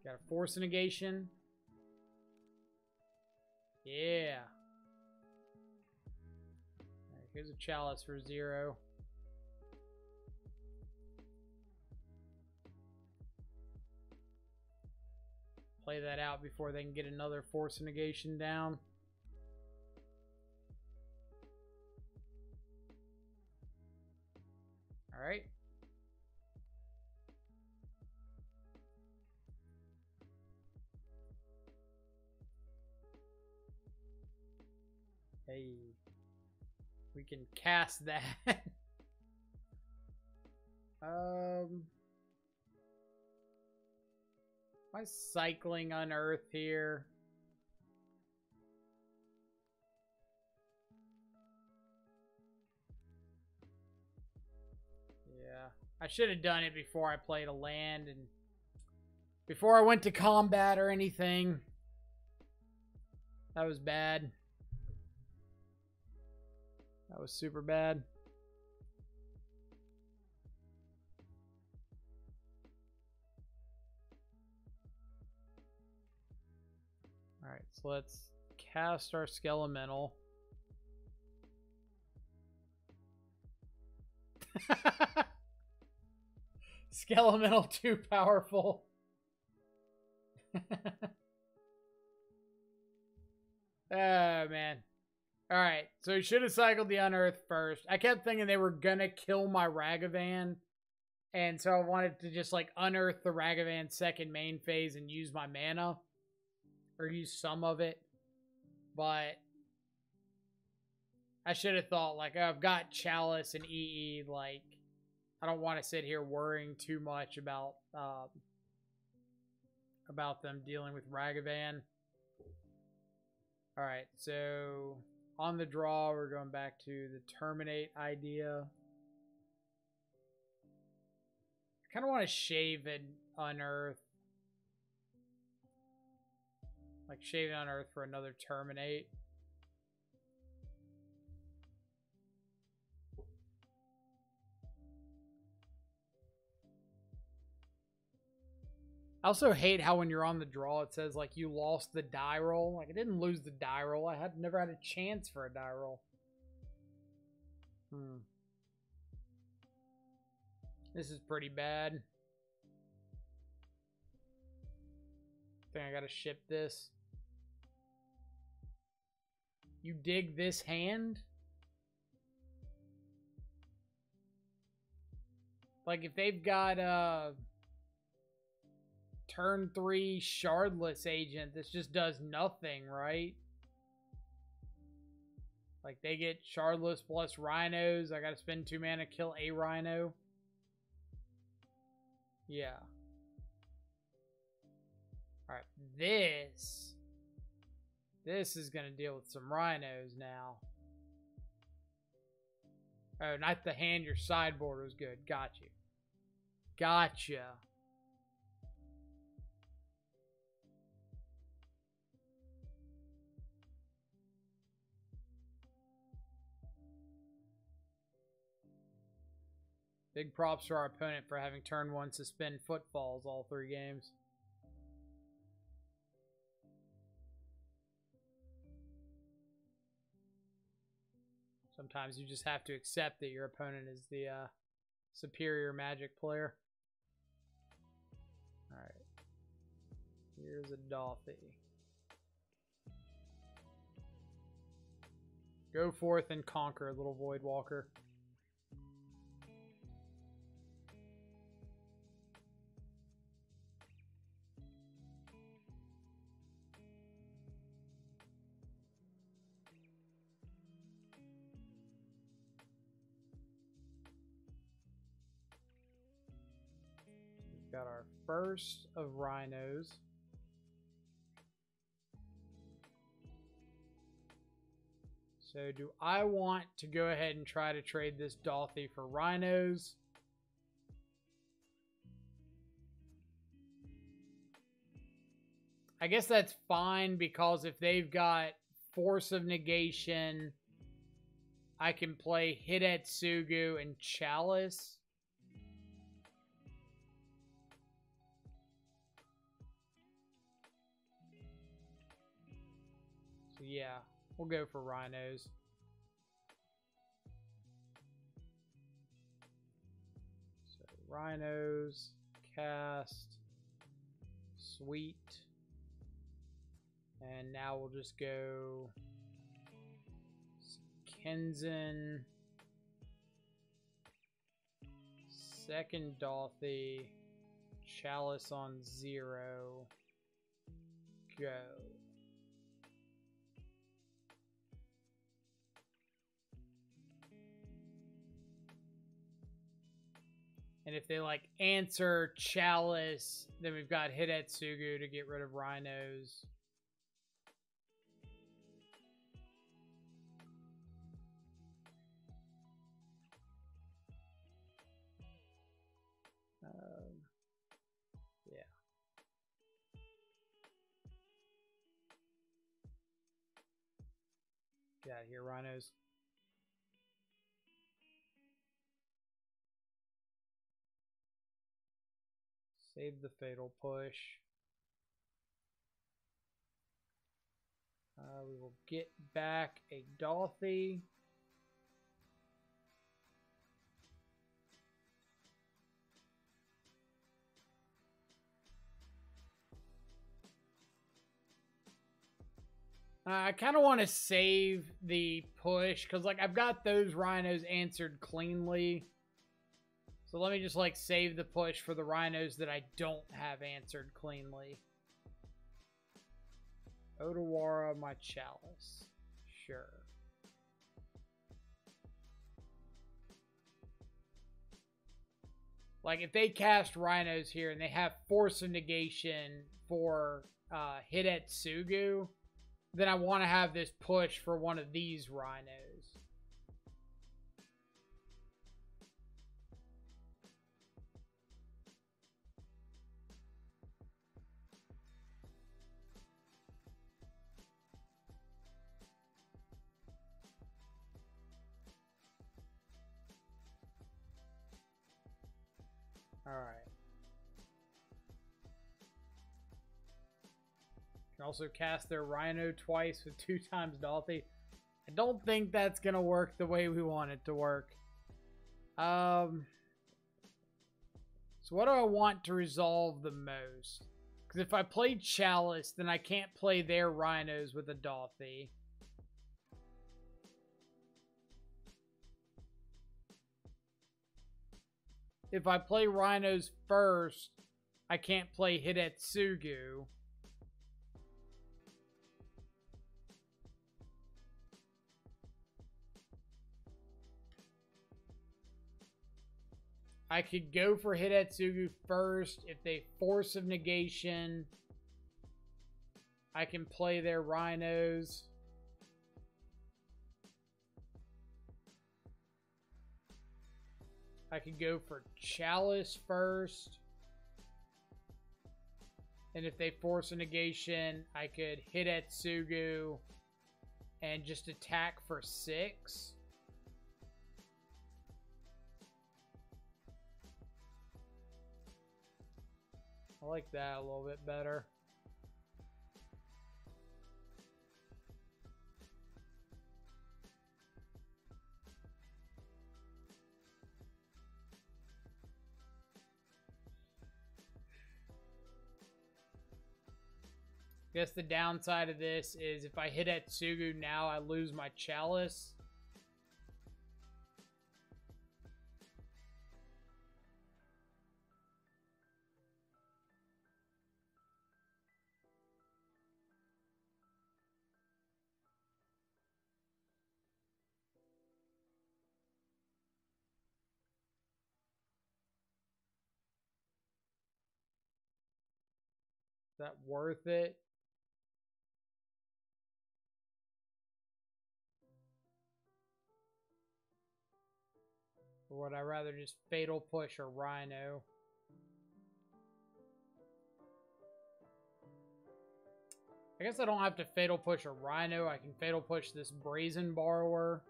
Got a Force Negation. Yeah. Alright, here's a Chalice for 0. Play that out before they can get another Force Negation down. Alright. Hey. We can cast that. Am I cycling Unearth here? Yeah. I should have done it before I played a land and before I went to combat or anything. That was bad. That was super bad. Alright, so let's cast our Skelemental. Skelemental too powerful. Oh, man. Alright, so he should have cycled the Unearth first. I kept thinking they were gonna kill my Ragavan. And so I wanted to just, like, unearth the Ragavan second main phase and use my mana. Or use some of it. But I should have thought, like, oh, I've got Chalice and EE, like, I don't want to sit here worrying too much about them dealing with Ragavan. Alright, so on the draw, we're going back to the Terminate idea. I kind of want to shave and Unearth. Like, shave and Unearth for another Terminate. I also hate how when you're on the draw, it says, like, you lost the die roll. Like, I didn't lose the die roll. I had never had a chance for a die roll. This is pretty bad. I think I gotta ship this. You dig this hand? Like, if they've got, turn 3 Shardless Agent, this just does nothing, right? Like, they get Shardless plus Rhinos. I gotta spend 2 mana to kill a Rhino. Yeah. Alright, this is gonna deal with some Rhinos now. Oh, not the hand your sideboard was good. Got you. Gotcha. Big props to our opponent for having turn 1 suspend Footfalls all 3 games. Sometimes you just have to accept that your opponent is the superior Magic player. Alright. Here's a Dolphy. Go forth and conquer, little Voidwalker. We've got our first of Rhinos. So do I want to go ahead and try to trade this Dolphy for Rhinos? I guess that's fine, because if they've got Force of Negation, I can play Hidetsugu and Chalice. So yeah. We'll go for Rhinos. So Rhinos, cast, sweet. And now we'll just go Kenzen, second Dolphy, Chalice on 0, go. And if they like answer Chalice, then we've got Hidetsugu to get rid of Rhinos. Yeah. Get out of here, Rhinos. Save the Fatal Push. We will get back a Dolphy. I kind of want to save the push, because like I've got those Rhinos answered cleanly. So let me just like save the push for the Rhinos that I don't have answered cleanly. Otawara, my Chalice. Sure. Like if they cast Rhinos here and they have Force of Negation for Hidetsugu, then I want to have this push for one of these Rhinos. Alright. Can also cast their Rhino twice with 2 times Dolphy. I don't think that's going to work the way we want it to work. So what do I want to resolve the most? Because if I play Chalice, then I can't play their Rhinos with a Dolphy. If I play Rhinos first, I can't play Hidetsugu. I could go for Hidetsugu first. If they Force of Negation, I can play their Rhinos. I could go for Chalice first. And if they Force a Negation, I could Hidetsugu and just attack for 6. I like that a little bit better. Guess the downside of this is if I hit at Sugu now, I lose my Chalice. Is that worth it? Or would I rather just Fatal Push a Rhino? I guess I don't have to Fatal Push a Rhino. I can Fatal Push this Brazen Borrower.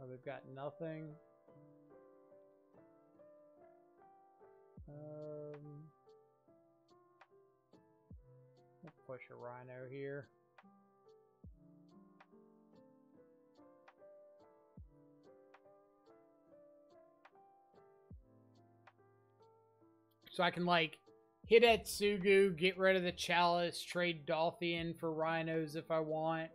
Oh, they've got nothing. We'll push a Rhino here. So I can, like, hit at Sugu, get rid of the Chalice, trade Dolphin for Rhinos if I want.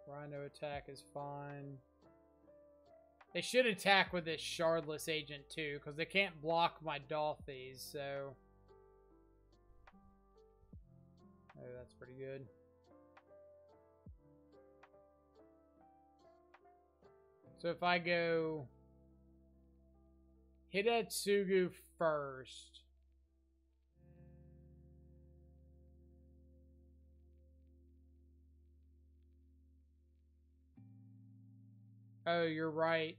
Rhino attack is fine. They should attack with this Shardless Agent too, because they can't block my Dolphins, so... Oh, that's pretty good. So if I go... hit at Sugu first... Oh, you're right.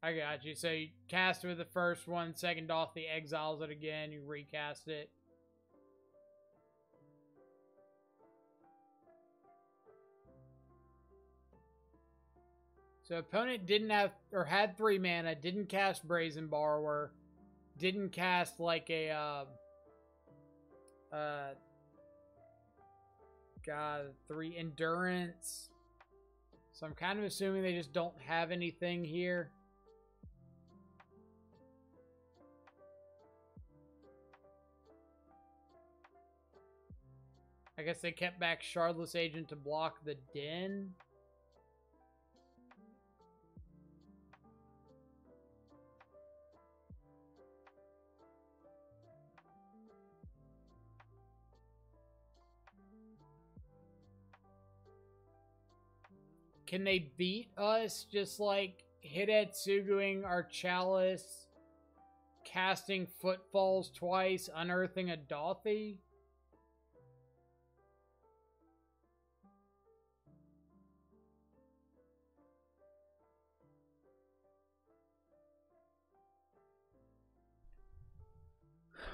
I got you. So you cast it with the first one, second off the exiles it again, you recast it. So opponent didn't have, or had 3 mana, didn't cast Brazen Borrower, didn't cast like a, God, 3 Endurance. So I'm kind of assuming they just don't have anything here. I guess they kept back Shardless Agent to block the Den. Can they beat us just like Hidetsuguing our Chalice, casting Footfalls twice, unearthing a Dolphin?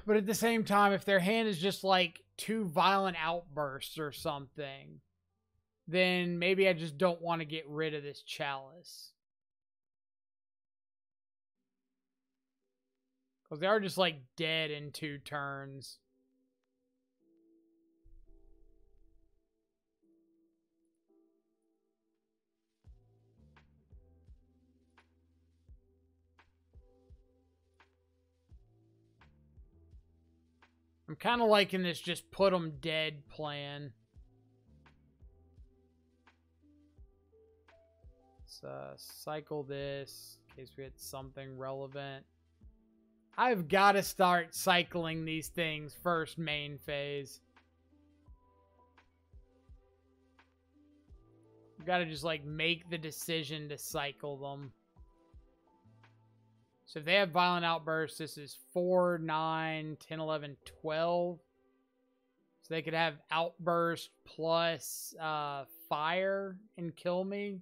But at the same time, if their hand is just like 2 Violent Outbursts or something, then maybe I just don't want to get rid of this Chalice. Because they are just like dead in 2 turns. I'm kind of liking this just put them dead plan. Let's cycle this in case we hit something relevant. I've got to start cycling these things first main phase. I've got to just like make the decision to cycle them. So if they have Violent Outbursts, this is 4, 9, 10, 11, 12. So they could have Outburst plus Fire and kill me.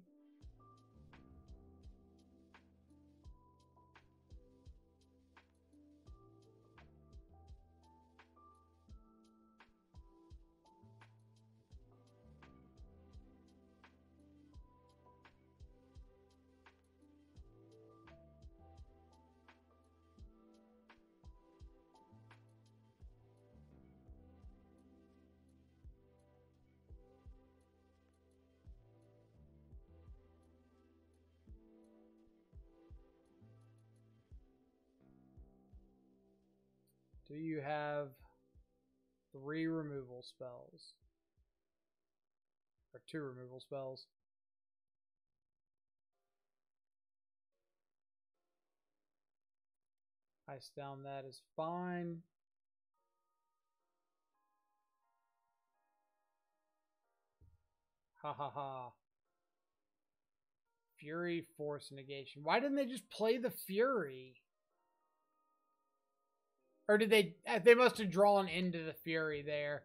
Do you have 3 removal spells? Or 2 removal spells? Ice down, that is fine. Ha ha ha. Fury, Force Negation. Why didn't they just play the Fury? Or did they? They must have drawn into the Fury there.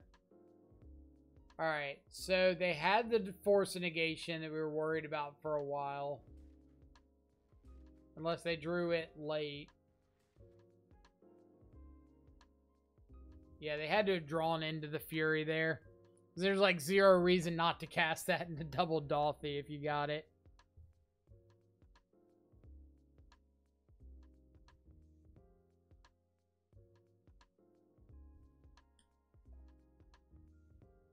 Alright, so they had the Force Negation that we were worried about for a while. Unless they drew it late. Yeah, they had to have drawn into the Fury there. There's like 0 reason not to cast that into double Dolphy if you got it.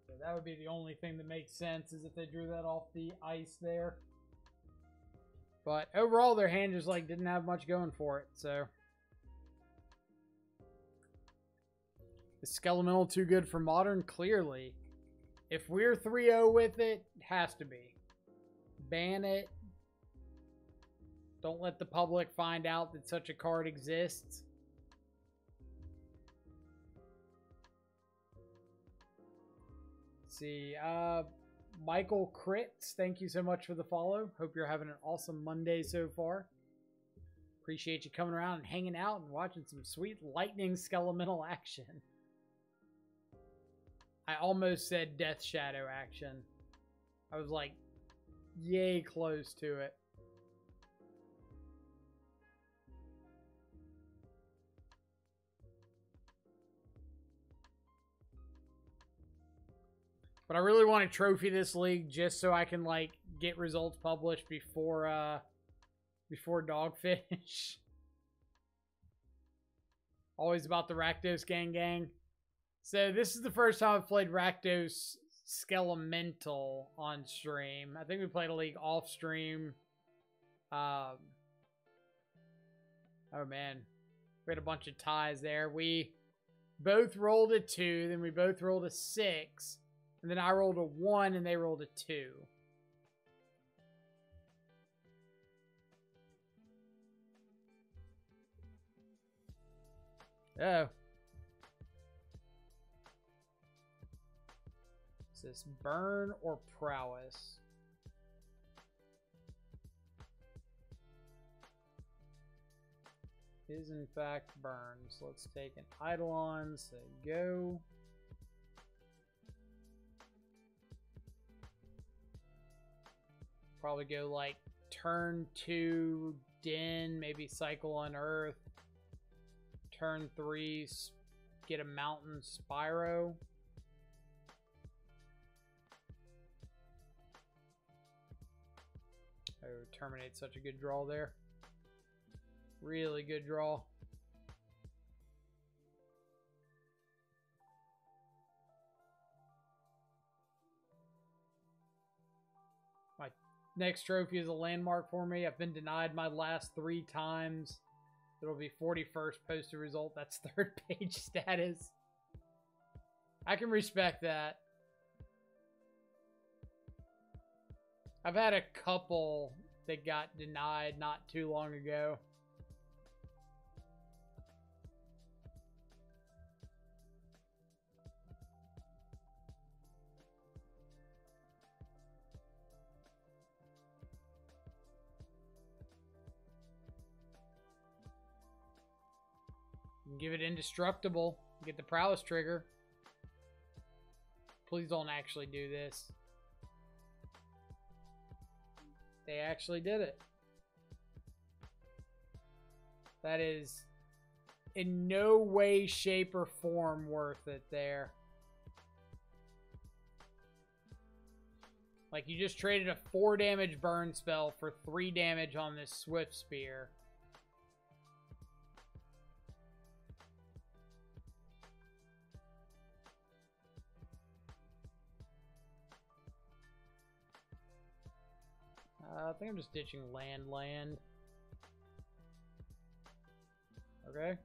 So that would be the only thing that makes sense, is if they drew that off the ice there. But overall, their hand just like didn't have much going for it, so. Is Skelemental too good for Modern? Clearly. If we're 3-0 with it, has to be. Ban it. Don't let the public find out that such a card exists. Let's see. Michael Crits, thank you so much for the follow. Hope you're having an awesome Monday so far. Appreciate you coming around and hanging out and watching some sweet Lightning Skelemental action. I almost said Death Shadow action. I was like, yay close to it. But I really want to trophy this league just so I can like get results published before Dogfish. Always about the Rakdos gang. So this is the first time I've played Rakdos Skelemental on stream. I think we played a league off stream. Oh man, we had a bunch of ties there. We both rolled a 2, then we both rolled a 6, and then I rolled a 1 and they rolled a 2. Oh. Is this burn or prowess? Is in fact burn. So let's take an Eidolon, say go. Probably go like turn 2 Den, maybe cycle Unearth. Turn 3 get a Mountain Spyro. Oh, terminate, such a good draw there. Really good draw. My next trophy is a landmark for me. I've been denied my last 3 times. It'll be 41st posted result. That's 3rd page status. I can respect that. I've had a couple that got denied not too long ago. You can give it indestructible. Get the prowess trigger. Please don't actually do this. They actually did it. That is in no way, shape, or form worth it there. Like, you just traded a 4 damage burn spell for 3 damage on this Swift Spear. I think I'm just ditching land. Okay.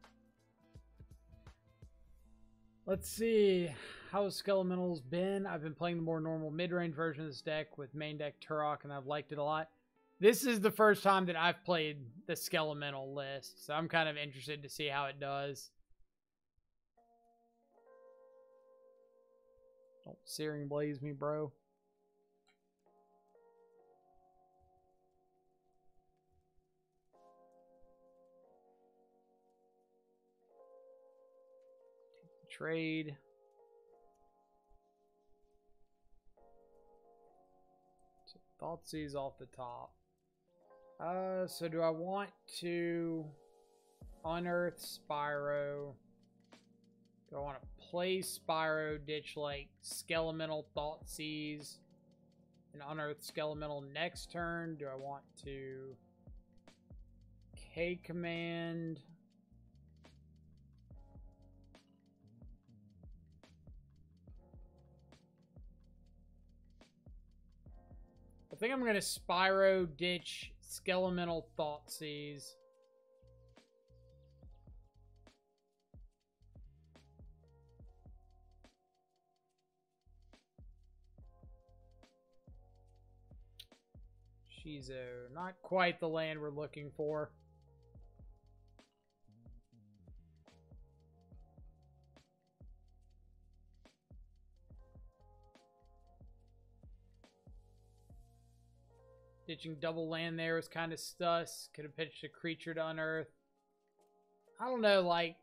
Let's see how Skelemental's been. I've been playing the more normal mid-range version of this deck with main deck Turok, and I've liked it a lot. This is the first time that I've played the Skelemental list, so I'm kind of interested to see how it does. Don't Searing Blaze me, bro. Trade. So Thoughtseize off the top. So do I want to unearth Spyro? Do I want to play Spyro, ditch like Skelemental, Thoughtseize, and unearth Skelemental next turn? Do I want to K command? I think I'm going to Spyro, ditch Skelemental, Thoughtseize. Shizo. Not quite the land we're looking for. Ditching double land there was kind of sus. Could have pitched a creature to unearth. I don't know, like...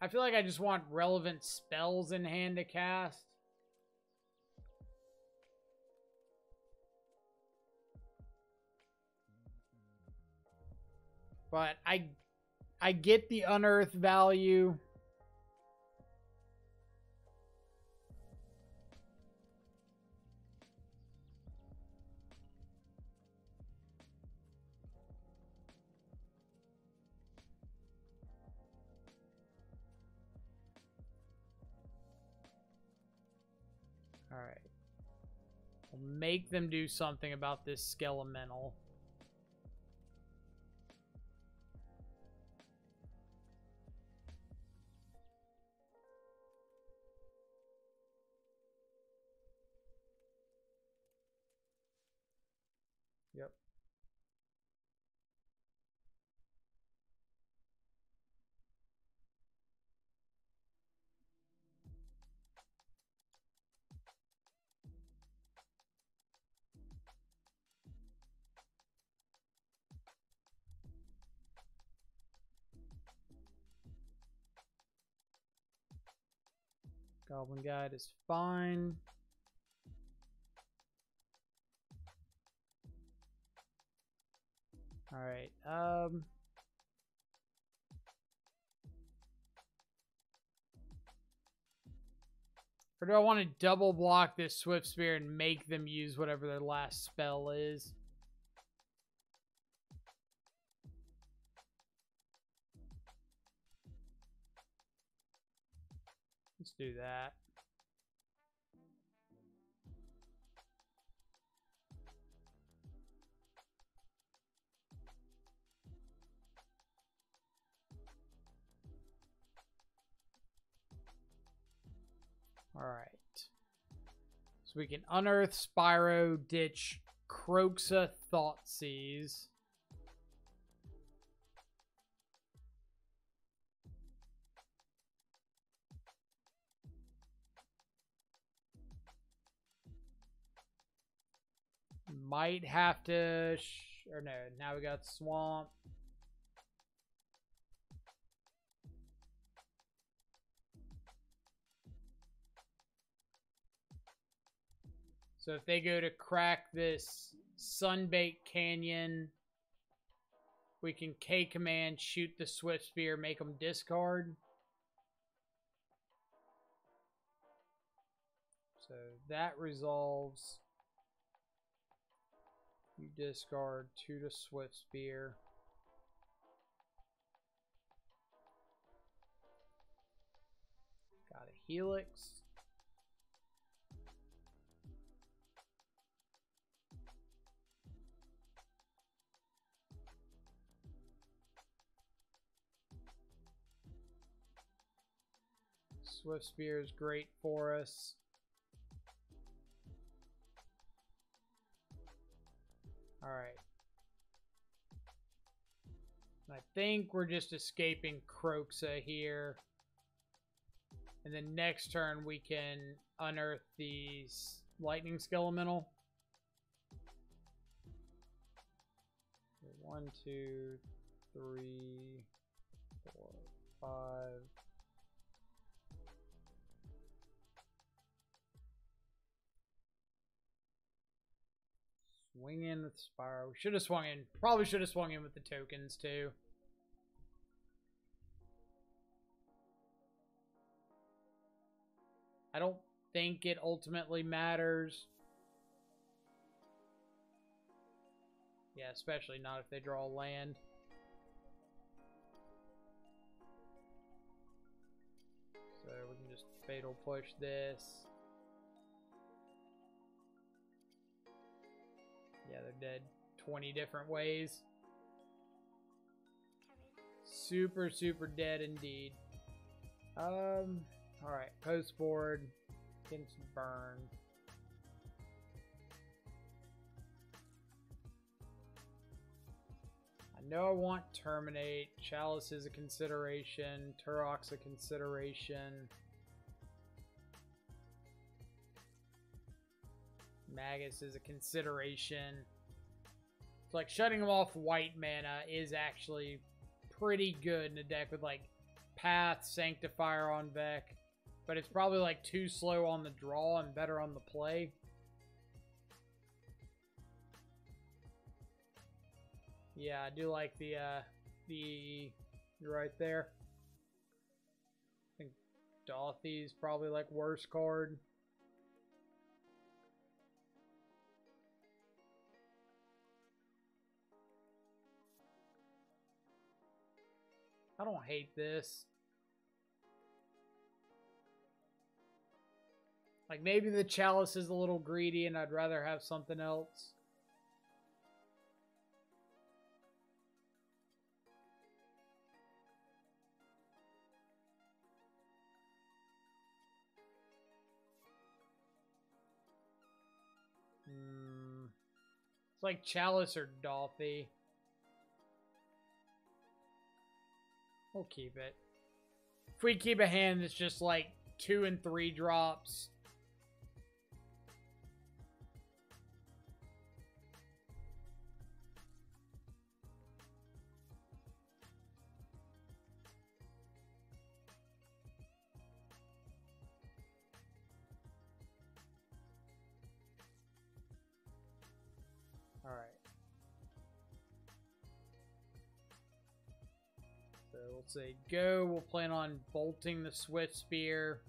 I feel like I just want relevant spells in hand to cast. But I get the unearth value. Alright. I'll make them do something about this Skelemental. Yep. Goblin Guide is fine. Alright, or do I want to double block this Swift Spear and make them use whatever their last spell is? Let's do that. Alright. So we can unearth Spyro, ditch Kroxa, Thoughtseize. Might have to... or no, now we got Swamp. So if they go to crack this Sunbaked Canyon, we can K command, shoot the Swift Spear, make them discard. So that resolves. You discard 2 to Swift Spear. Got a Helix. Swift Spear is great for us. Alright. I think we're just escaping Kroxa here. And then next turn we can unearth these Lightning Skelemental. 1, 2, 3, 4, 5. Swing in with Spyro. We should have swung in. Probably should have swung in with the tokens too. I don't think it ultimately matters. Yeah, especially not if they draw land. So we can just fatal push this. Yeah, they're dead 20 different ways. Super, super dead indeed. Alright, post board. Against burn. I know I want Terminate. Chalice is a consideration. Turok's a consideration. Magus is a consideration. It's like shutting them off white mana is actually pretty good in a deck with like Path, Sanctifier on Vec. But it's probably like too slow on the draw and better on the play. Yeah, I do like the you're right there. I think Dothy's probably like worst card. I don't hate this. Like, maybe the Chalice is a little greedy and I'd rather have something else. It's like Chalice or Dolphy. We'll keep it. If we keep a hand that's just like 2 and 3 drops. All right. So we'll say go. We'll plan on bolting the Swift Spear.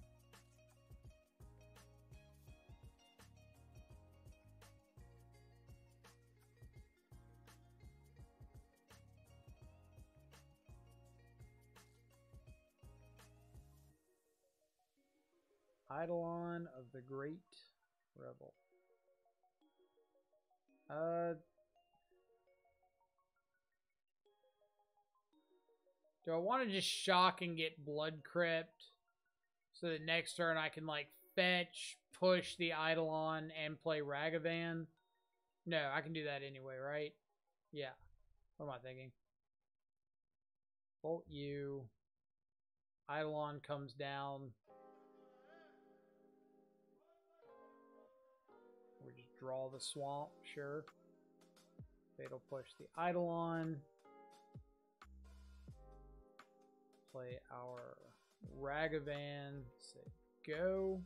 Eidolon of the Great Rebel. Do I want to just shock and get Blood Crypt so that next turn I can like fetch, push the Eidolon, and play Ragavan? No, I can do that anyway, right? Yeah. What am I thinking? Bolt you. Eidolon comes down. We just draw the swamp, sure. Fatal push the Eidolon. Play our Ragavan. Say go.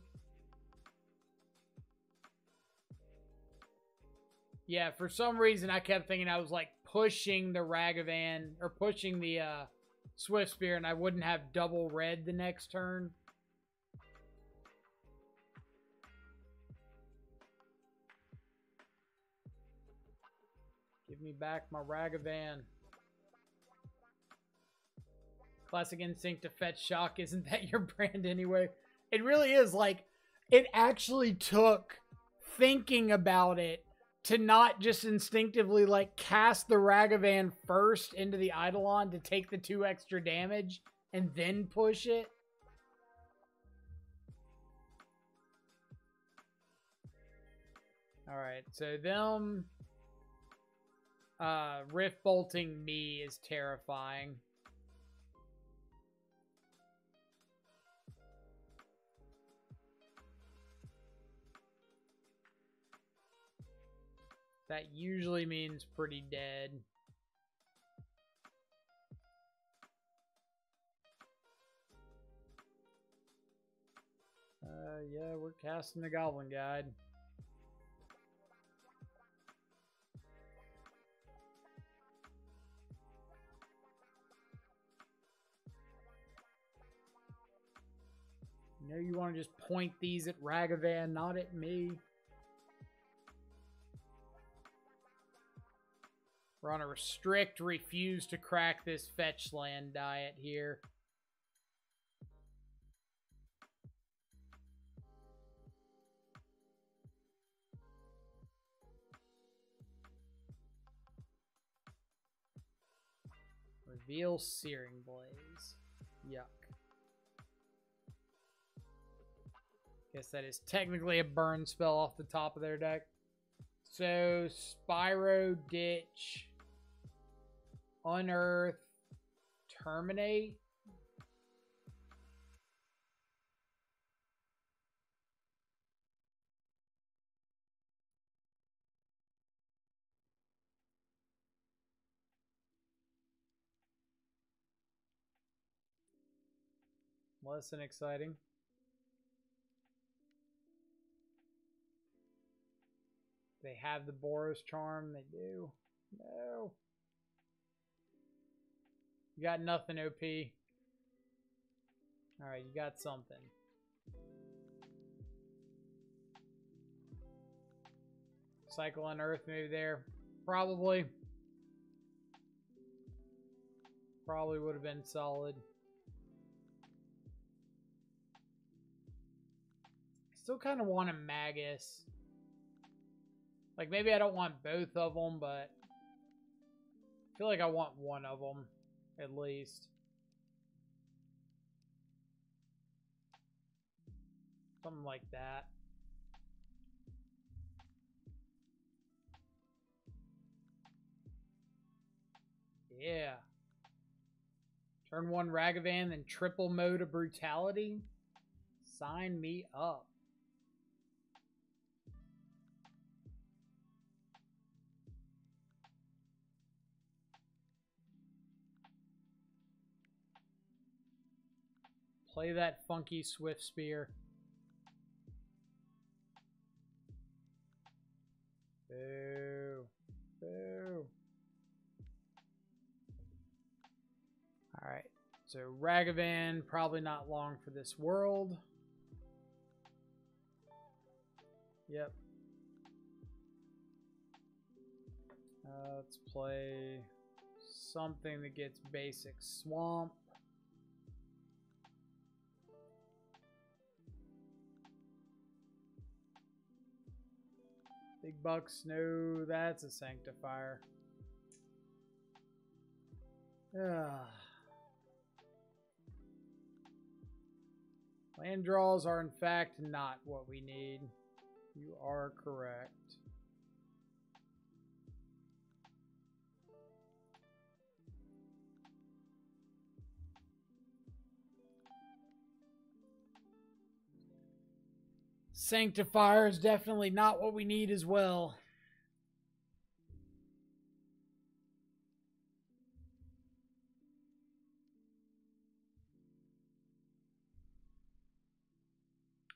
Yeah, for some reason I kept thinking I was like pushing the Ragavan or pushing the Swift Spear and I wouldn't have double red the next turn. Give me back my Ragavan. Classic Instinct to fetch shock. Isn't that your brand anyway? It really is. Like, it actually took thinking about it to not just instinctively, like, cast the Ragavan first into the Eidolon to take the 2 extra damage and then push it. Alright, so them rift bolting me is terrifying. That usually means pretty dead. Yeah, we're casting the Goblin Guide. You know you want to just point these at Ragavan, not at me. We're on a restrict, refuse to crack this fetch land diet here. Reveal Searing Blaze. Yuck. Guess that is technically a burn spell off the top of their deck. So, Spyro, Ditch, Unearth, Terminate. Less than exciting. They have the Boros Charm. They do. No. You got nothing, OP. Alright, you got something. Cycle on Earth maybe there. Probably. Probably would have been solid. Still kind of want a Magus. Like, maybe I don't want both of them, but I feel like I want one of them, at least. Something like that. Yeah. Turn 1 Ragavan, then triple mode of Brutality. Sign me up. Play that funky Swift Spear. Boo. Boo. Alright. So Ragavan, probably not long for this world. Yep. Let's play something that gets basic swamp. Big bucks, no, that's a sanctifier. Land draws are in fact not what we need. You are correct. Sanctifier is definitely not what we need as well.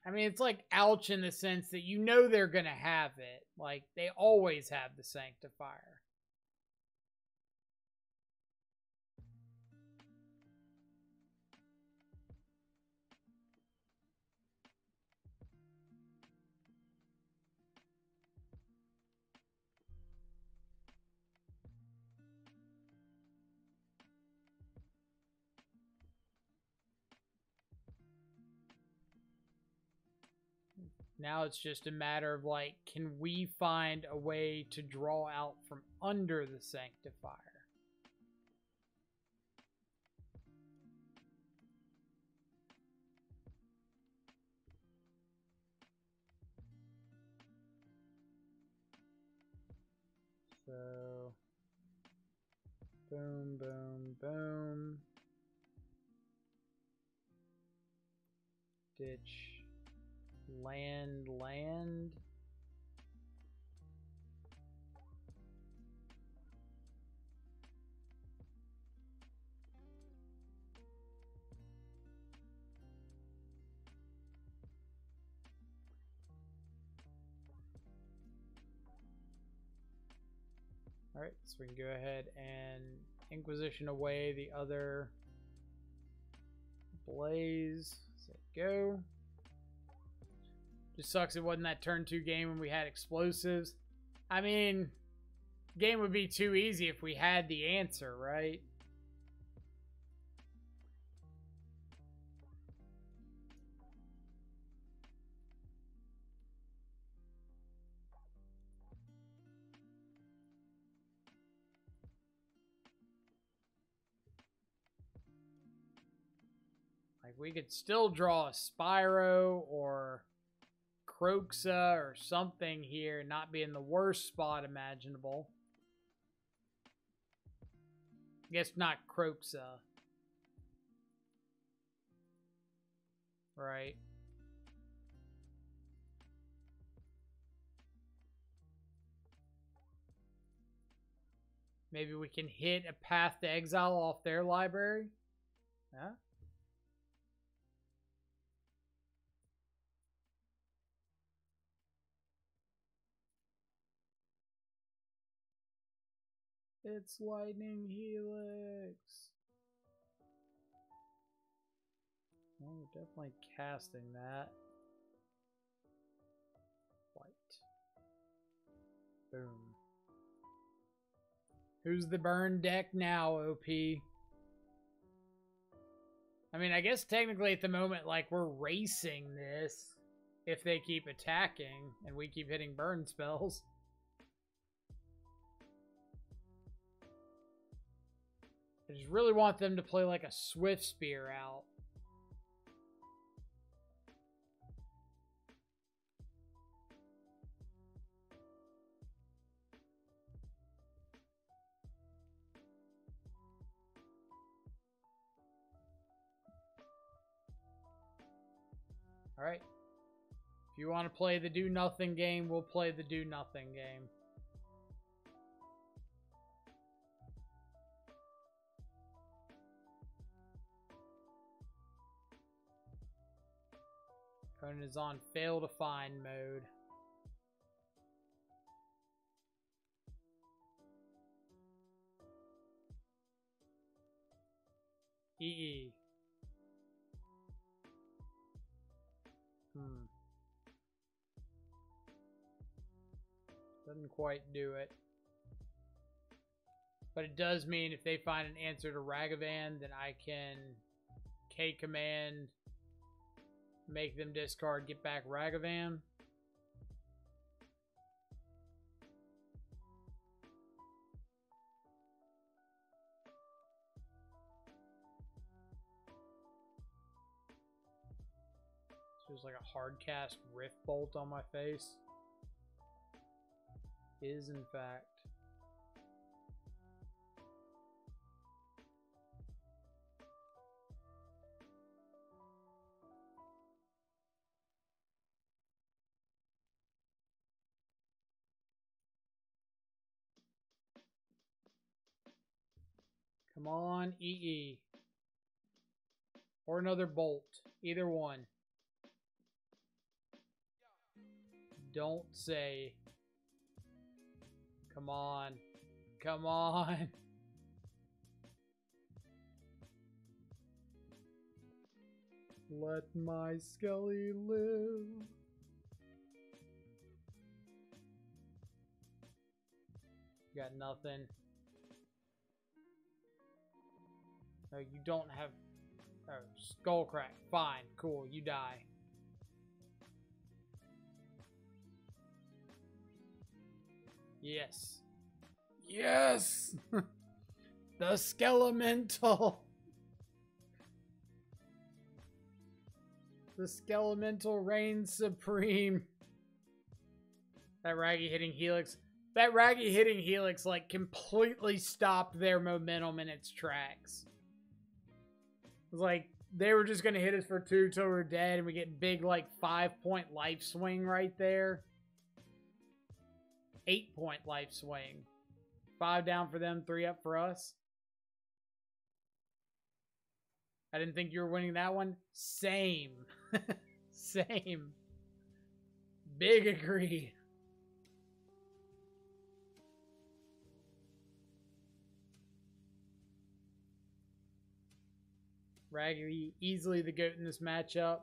I mean, it's like ouch in the sense that you know they're going to have it. Like, they always have the Sanctifier. Now it's just a matter of, like, can we find a way to draw out from under the Sanctifier? So, boom, boom, boom. Ditch. Land, land. Alright, so we can go ahead and Inquisition away the other Blaze. So go. Just sucks it wasn't that turn 2 game when we had explosives. I mean, game would be too easy if we had the answer, right? Like, we could still draw a Spyro or Croxa or something here, not be in the worst spot imaginable. I guess not Croxa. Right. Maybe we can hit a Path to Exile off their library. Yeah. It's Lightning Helix. Well, we're definitely casting that. White. Boom. Who's the burn deck now, OP? I mean, I guess technically at the moment, like, we're racing this if they keep attacking and we keep hitting burn spells. I just really want them to play like a Swift Spear out. Alright. If you want to play the do nothing game, we'll play the do nothing game. Conan is on fail to find mode. EE. Doesn't quite do it. But it does mean if they find an answer to Ragavan, then I can K-command, make them discard, get back Ragavan. So it's like a hard cast Rift Bolt on my face. Is in fact. Come on, EE. Or another bolt. Either one. Don't say. Come on. Come on. Let my Skelly live. Got nothing. No, you don't have... Oh, Skullcrack. Fine. Cool. You die. Yes. Yes! The Skelemental. The Skelemental reigns supreme. That Raggy hitting Helix. That Raggy hitting Helix, like, completely stopped their momentum in its tracks. It was like, they were just going to hit us for 2 till we're dead, and we get big, like, 5-point life swing right there. 8-point life swing. 5 down for them, 3 up for us. I didn't think you were winning that one. Same. Same. Big agree. Raggy, easily the GOAT in this matchup.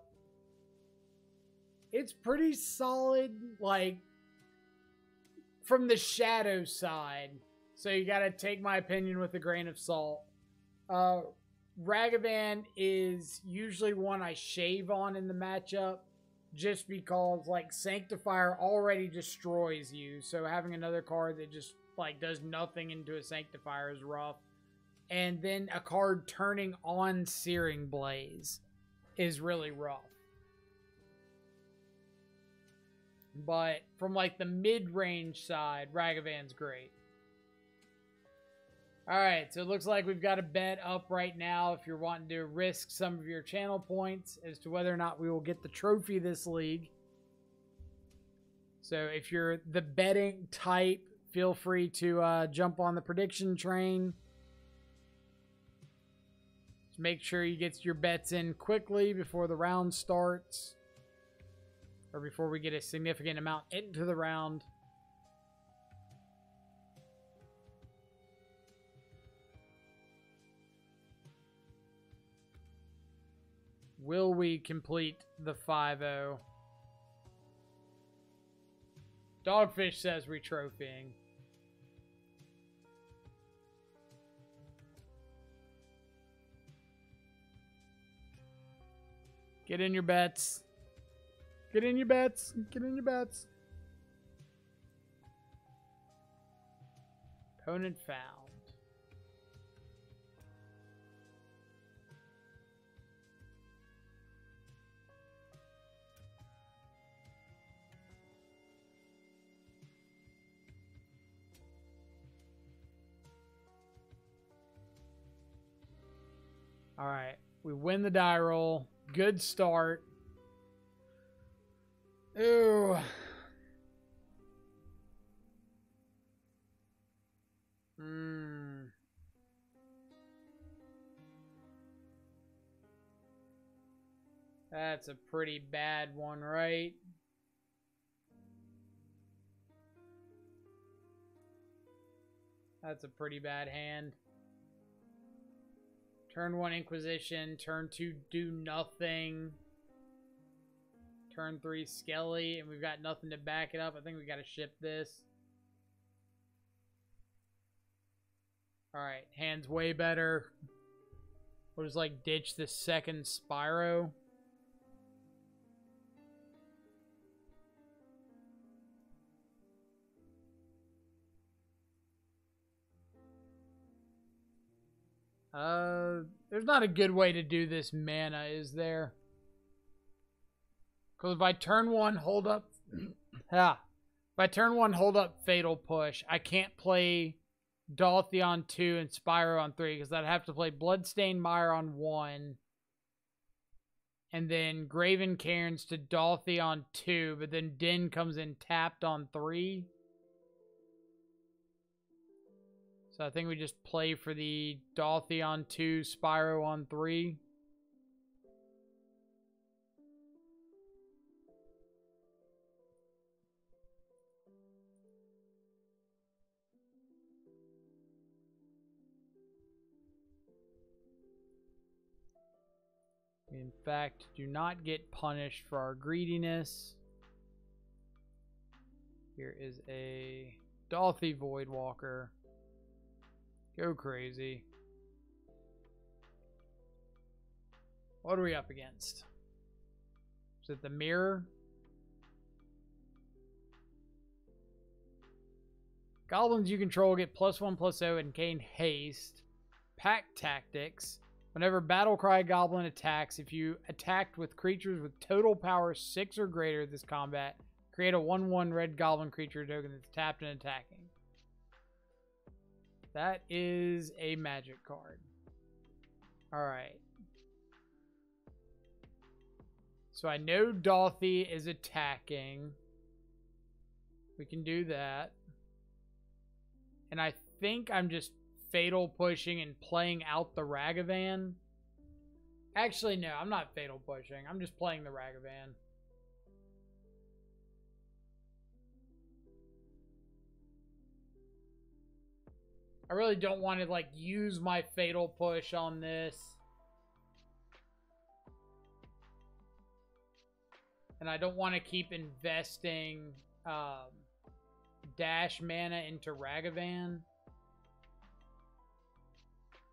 It's pretty solid, like, from the shadow side. So you gotta take my opinion with a grain of salt. Ragavan is usually one I shave on in the matchup just because, like, Sanctifier already destroys you. So having another card that just, like, does nothing into a Sanctifier is rough. And then a card turning on Searing Blaze is really rough. But from, like, the mid-range side, Ragavan's great. Alright, so it looks like we've got a bet up right now if you're wanting to risk some of your channel points as to whether or not we will get the trophy this league. So if you're the betting type, feel free to jump on the prediction train. Just make sure you get your bets in quickly before the round starts. Or before we get a significant amount into the round. Will we complete the 5-0? Dogfish says retrophying. Get in your bets. Get in your bets. Get in your bets. Opponent found. All right. We win the die roll. Good start. Ooh. That's a pretty bad one, right? That's a pretty bad hand. Turn 1 Inquisition, turn 2 do nothing. Turn 3 Skelly, and we've got nothing to back it up. I think we got to ship this. Alright, hand's way better. We'll just, like, ditch the second Spyro. There's not a good way to do this mana, is there? Because if I turn 1, hold up... If I turn 1, hold up Fatal Push, I can't play Dolthy on 2 and Spyro on 3, because I'd have to play Bloodstained Mire on 1, and then Graven Cairns to Dolthy on 2, but then Din comes in tapped on 3. So I think we just play for the Dolthy on 2, Spyro on 3. We, in fact, do not get punished for our greediness. Here is a Dolthy Voidwalker. Go crazy. What are we up against? Is it the mirror? Goblins you control get +1/+0 and gain haste. Pack tactics. Whenever Battlecry Goblin attacks, if you attacked with creatures with total power 6 or greater this combat, create a 1/1 red goblin creature token that's tapped and attacking. That is a magic card. Alright. So I know Dorothy is attacking. We can do that. And I think I'm just fatal pushing and playing out the Ragavan. Actually, no, I'm not fatal pushing. I'm just playing the Ragavan. I really don't want to, like, use my fatal push on this. And I don't want to keep investing dash mana into Ragavan.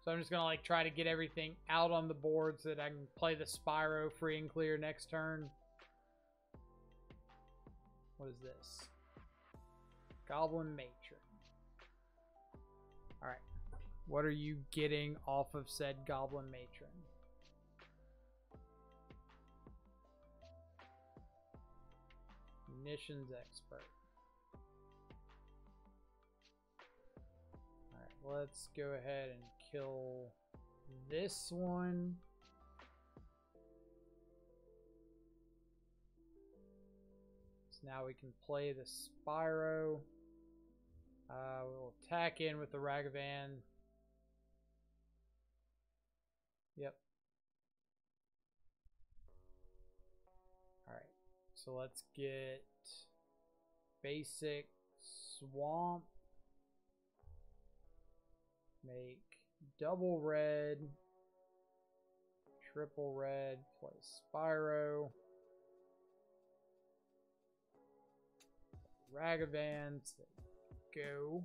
So I'm just going to, like, try to get everything out on the board so that I can play the Spyro free and clear next turn. What is this? Goblin Matron. Alright. What are you getting off of said Goblin Matron? Munitions Expert. Alright, let's go ahead and kill this one. So now we can play the Spyro. We'll attack in with the Ragavan. Yep. Alright, so let's get basic swamp. Make double red, triple red, play Spyro. Ragavan, so go.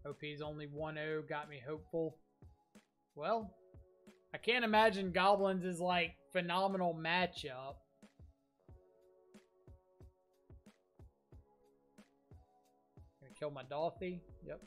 OP's only 1-0, got me hopeful. Well, I can't imagine Goblins is like phenomenal matchup. Gonna kill my Dorothy. Yep.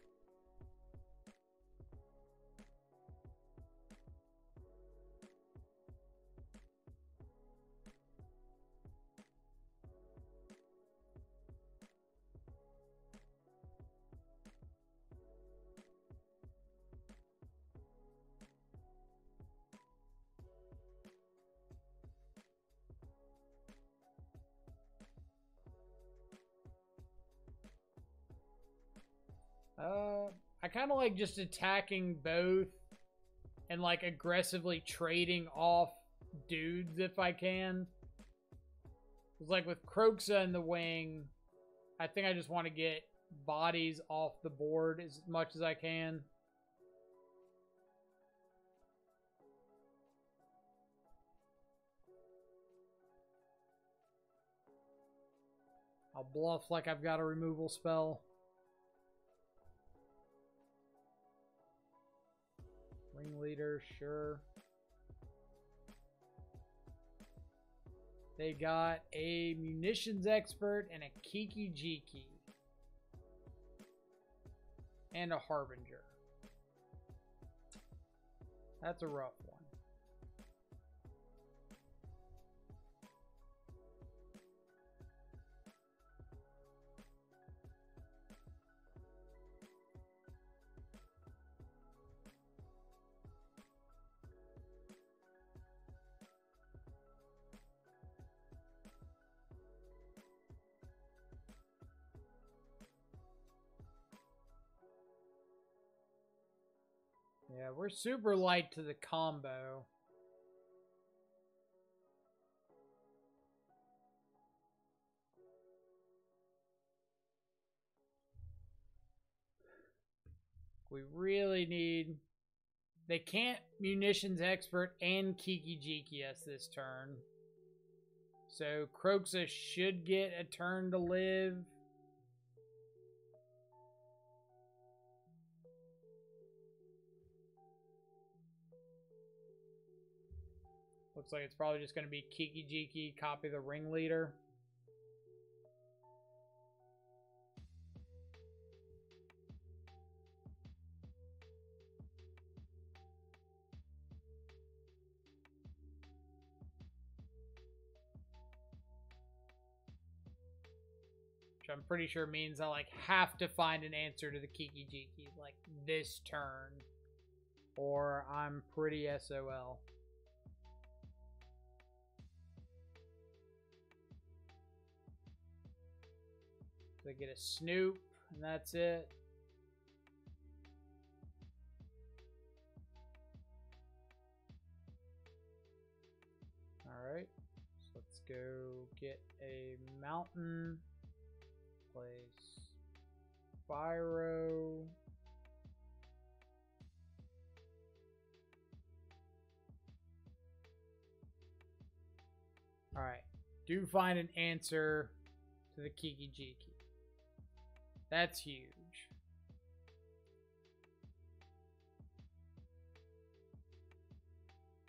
I kind of like just attacking both and like aggressively trading off dudes if I can. It's like with Croxa in the wing, I think I just want to get bodies off the board as much as I can. I'll bluff like I've got a removal spell. Ringleader, sure. They got a munitions expert and a Kiki Jiki. And a Harbinger. That's a rough one. Yeah, we're super light to the combo. We really need... They can't munitions expert and Kiki Jiki us this turn. So Croxa should get a turn to live. Looks like it's probably just going to be Kiki Jiki, copy the ringleader. which I'm pretty sure means I like have to find an answer to the Kiki Jiki like this turn, or I'm pretty SOL. So I get a Snoop, and that's it. Alright, so let's go get a mountain, place Spyro. Alright, do find an answer to the Kiki Jiki. That's huge.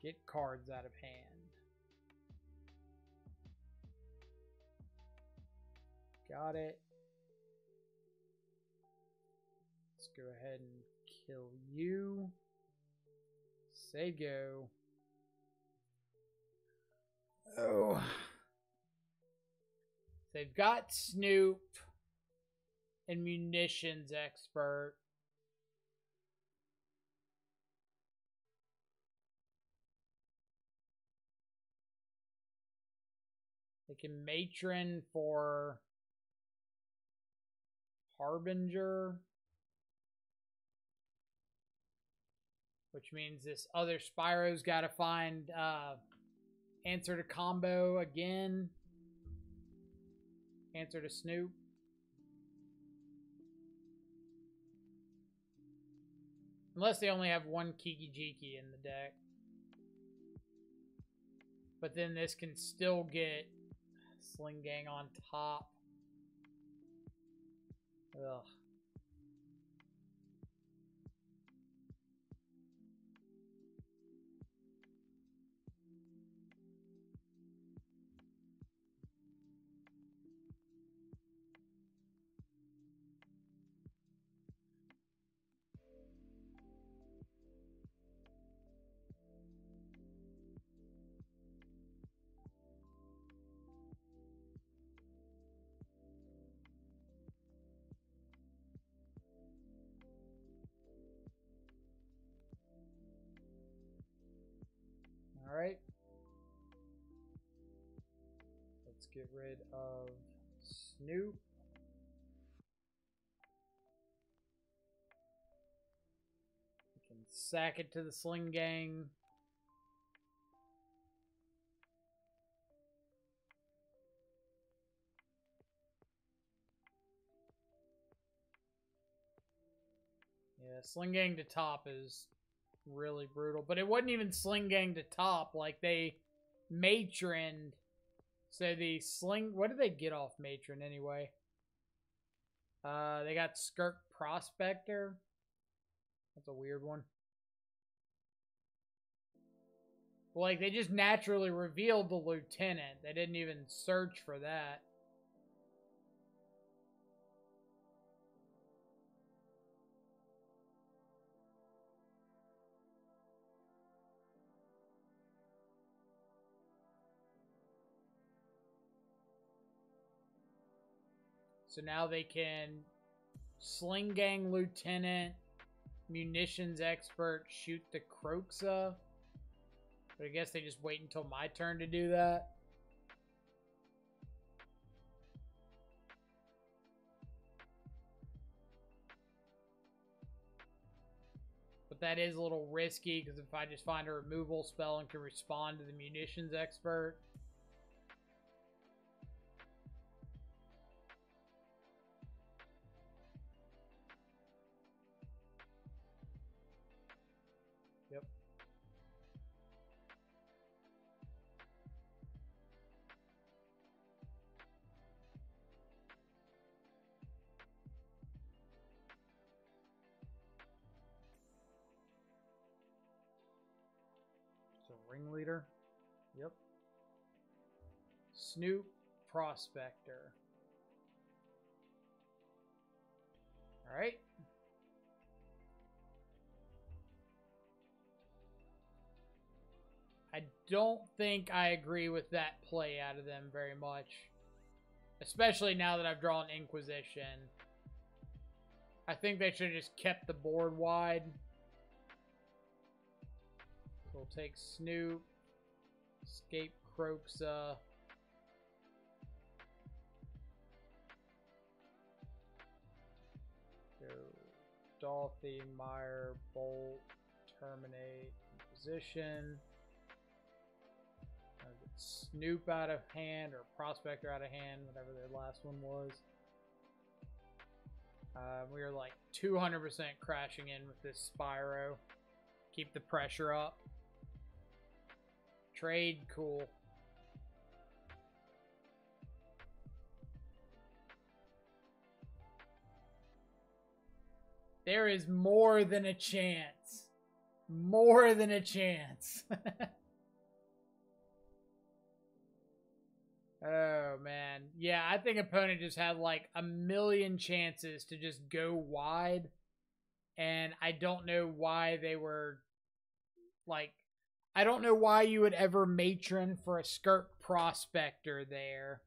Get cards out of hand. Got it. Let's go ahead and kill you. Say go. Oh. They've got Snoop and Munitions Expert. They can Matron for Harbinger, which means this other Spyro's got to find answer to combo again. Answer to Snoop. Unless they only have one Kiki Jiki in the deck. But then this can still get Sling Gang on top. Ugh. Alright. Let's get rid of Snoop. We can sack it to the Sling Gang. Yeah, Sling Gang to top is really brutal. But it wasn't even Sling Gang to top. Like, they matroned. So the Sling... What did they get off matron anyway? They got Skirk Prospector. That's a weird one. Well, like, they just naturally revealed the Lieutenant. They didn't even search for that. So now they can Sling Gang Lieutenant, Munitions Expert, shoot the Croxa. But I guess they just wait until my turn to do that. But that is a little risky, because if I just find a removal spell and can respond to the Munitions Expert. Yep. So Ringleader. Yep. Snoop Prospector. All right. I don't think I agree with that play out of them very much. Especially now that I've drawn Inquisition. I think they should have just kept the board wide. We'll take Snoop, Escape Croxa. Go Dolphy, Meyer, Bolt, Terminate, Inquisition. Get Snoop out of hand, or Prospector out of hand, whatever their last one was. We are like 200% crashing in with this Spyro. Keep the pressure up. Trade, cool. There is more than a chance. More than a chance. Oh, man. Yeah, I think opponent just had like a million chances to just go wide. And I don't know why they were like... I don't know why you would ever matron for a Skirk Prospector there.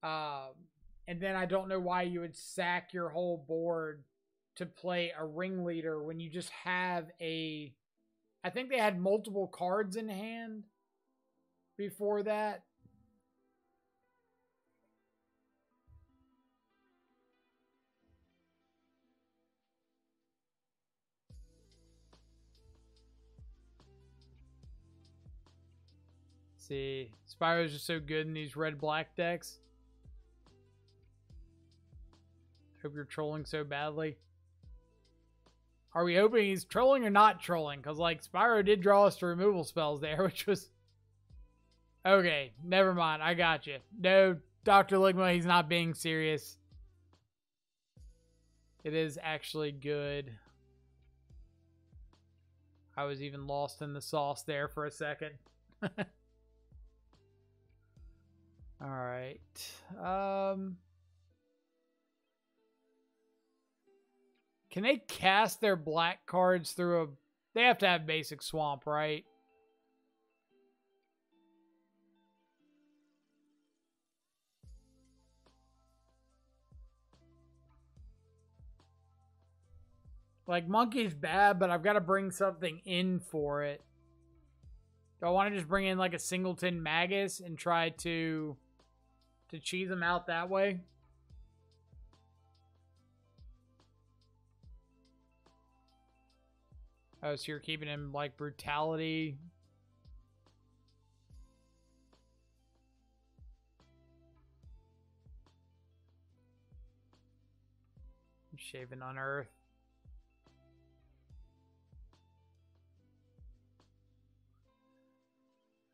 And then I don't know why you would sack your whole board to play a Ringleader when you just have a... I think they had multiple cards in hand before that. See, Spyro's just so good in these red-black decks. Hope you're trolling so badly. Are we hoping he's trolling or not trolling? Because, like, Spyro did draw us to removal spells there, which was... Okay, never mind. I got you. No, Dr. Ligma, he's not being serious. It is actually good. I was even lost in the sauce there for a second. All right. Can they cast their black cards through a... They have to have basic swamp, right? Like, Monkey's bad, but I've got to bring something in for it. Do I want to just bring in, like, a Singleton Magus and try to cheese him out that way? Oh, so you're keeping him, like, Brutality. Shaven Unearth.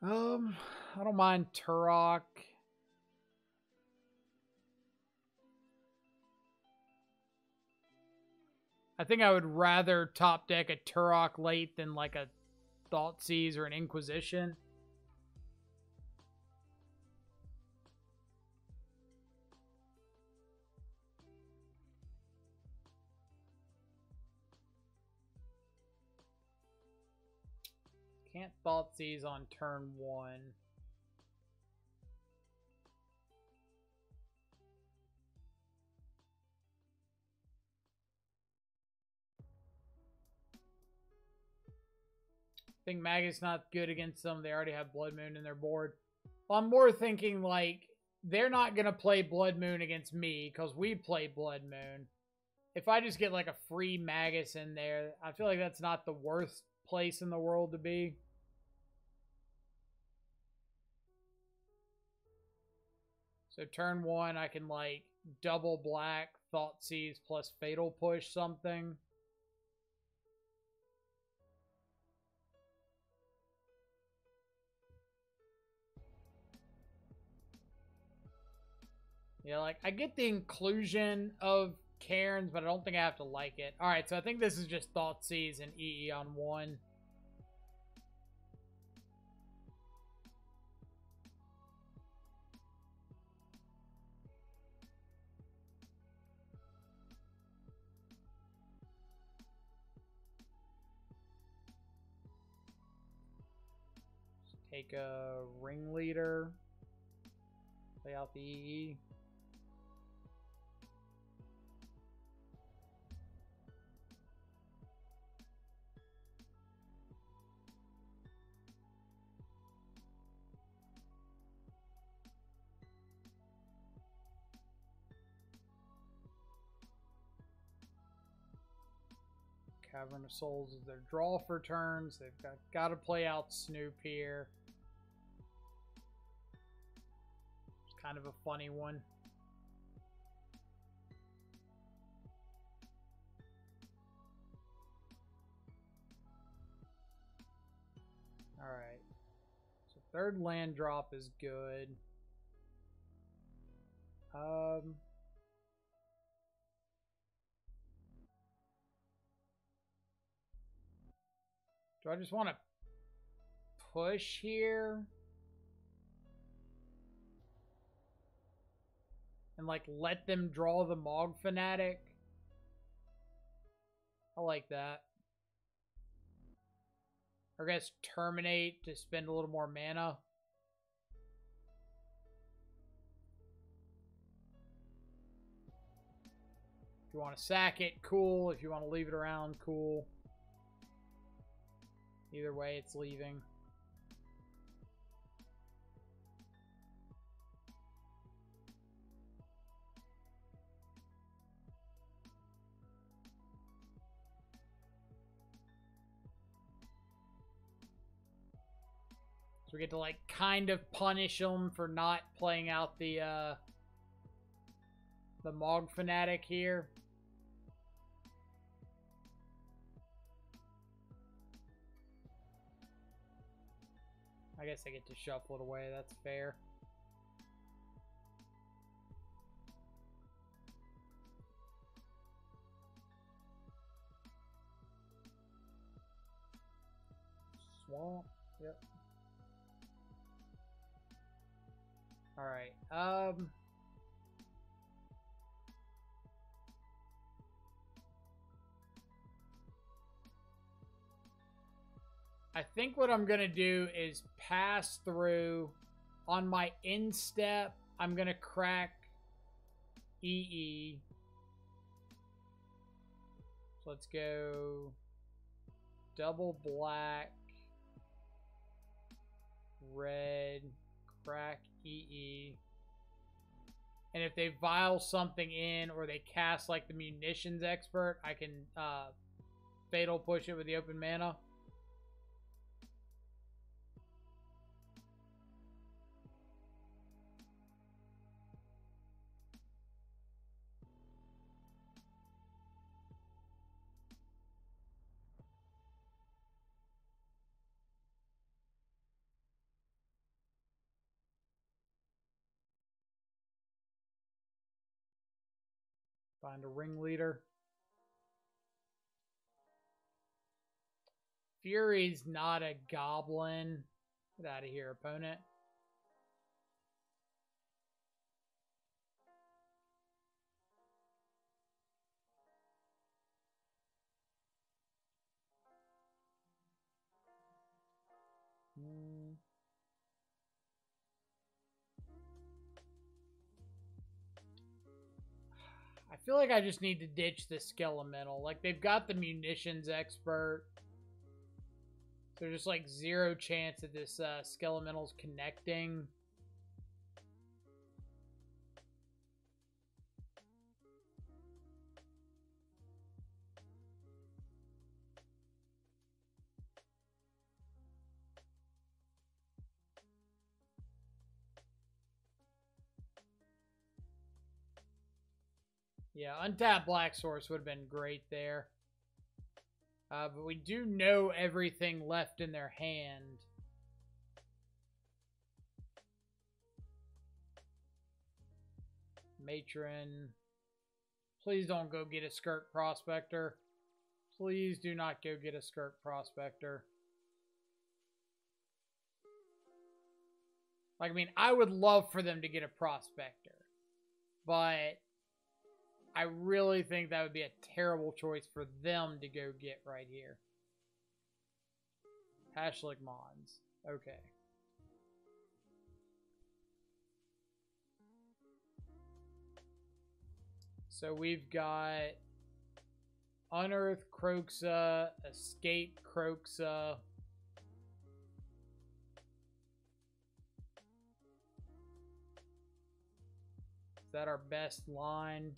I don't mind Turok. I think I would rather top deck a Turok late than like a Thoughtseize or an Inquisition. Can't Thoughtseize on turn 1. I think Magus not good against them. They already have Blood Moon in their board. Well, I'm more thinking like they're not going to play Blood Moon against me because we play Blood Moon. If I just get like a free Magus in there, I feel like that's not the worst place in the world to be. So turn 1, I can like double black, Thoughtseize plus Fatal Push something. Yeah, like, I get the inclusion of Cairns, but I don't think I have to like it. Alright, so I think this is just Thoughtseize and EE on 1. Just take a Ringleader. Play out the EE. Cavern of Souls is their draw for turns. They've got to play out Snoop here. It's kind of a funny one. Alright. So third land drop is good. Do I just want to push here? And like let them draw the Mog Fanatic? I like that. Or I guess terminate to spend a little more mana. If you want to sack it, cool. If you want to leave it around, cool. Either way, it's leaving. So we get to like kind of punish them for not playing out the Mog Fanatic here. I guess I get to shuffle it away. That's fair. Swamp. Yep. All right. I think what I'm going to do is pass through. On my instep, I'm going to crack EE. So let's go double black, red, crack EE. And if they vial something in or they cast like the Munitions Expert, I can Fatal Push it with the open mana. Find a ringleader. Fury's not a goblin. Get out of here, opponent. I feel like I just need to ditch the Skelemental. Like, they've got the Munitions Expert. So there's just, like, 0 chance that this Skelemental's connecting. Yeah, untapped Black Source would have been great there. But we do know everything left in their hand. Matron. Please don't go get a Skirt Prospector. Please do not go get a Skirt Prospector. Like, I mean, I would love for them to get a Prospector. But I really think that would be a terrible choice for them to go get right here. Hashlik Mons. Okay. So we've got Unearth Croxa, Escape Croxa. Is that our best line?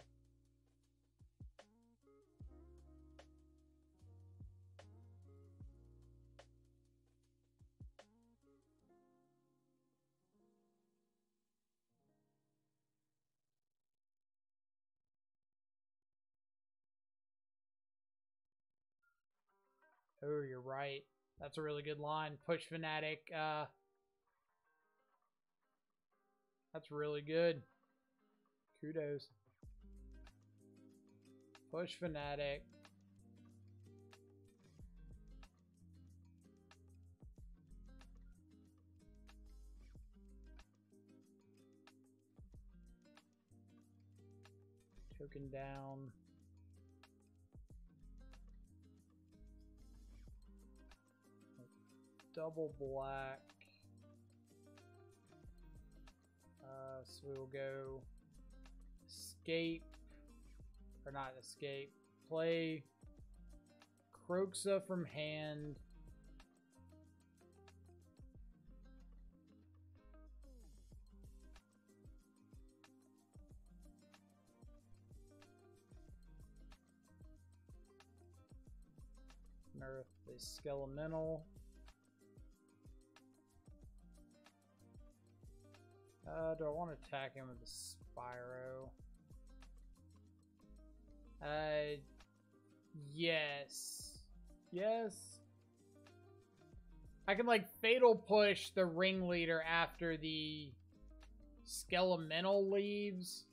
Oh, you're right. That's a really good line. Push Fanatic. That's really good. Kudos. Push Fanatic. Token down. Double black. So we'll go escape, or not escape, play Croxa from hand. Unearth the Skelemental. Do I want to attack him with the Spyro? Yes. Yes. I can, like, Fatal Push the Ringleader after the Skelemental leaves.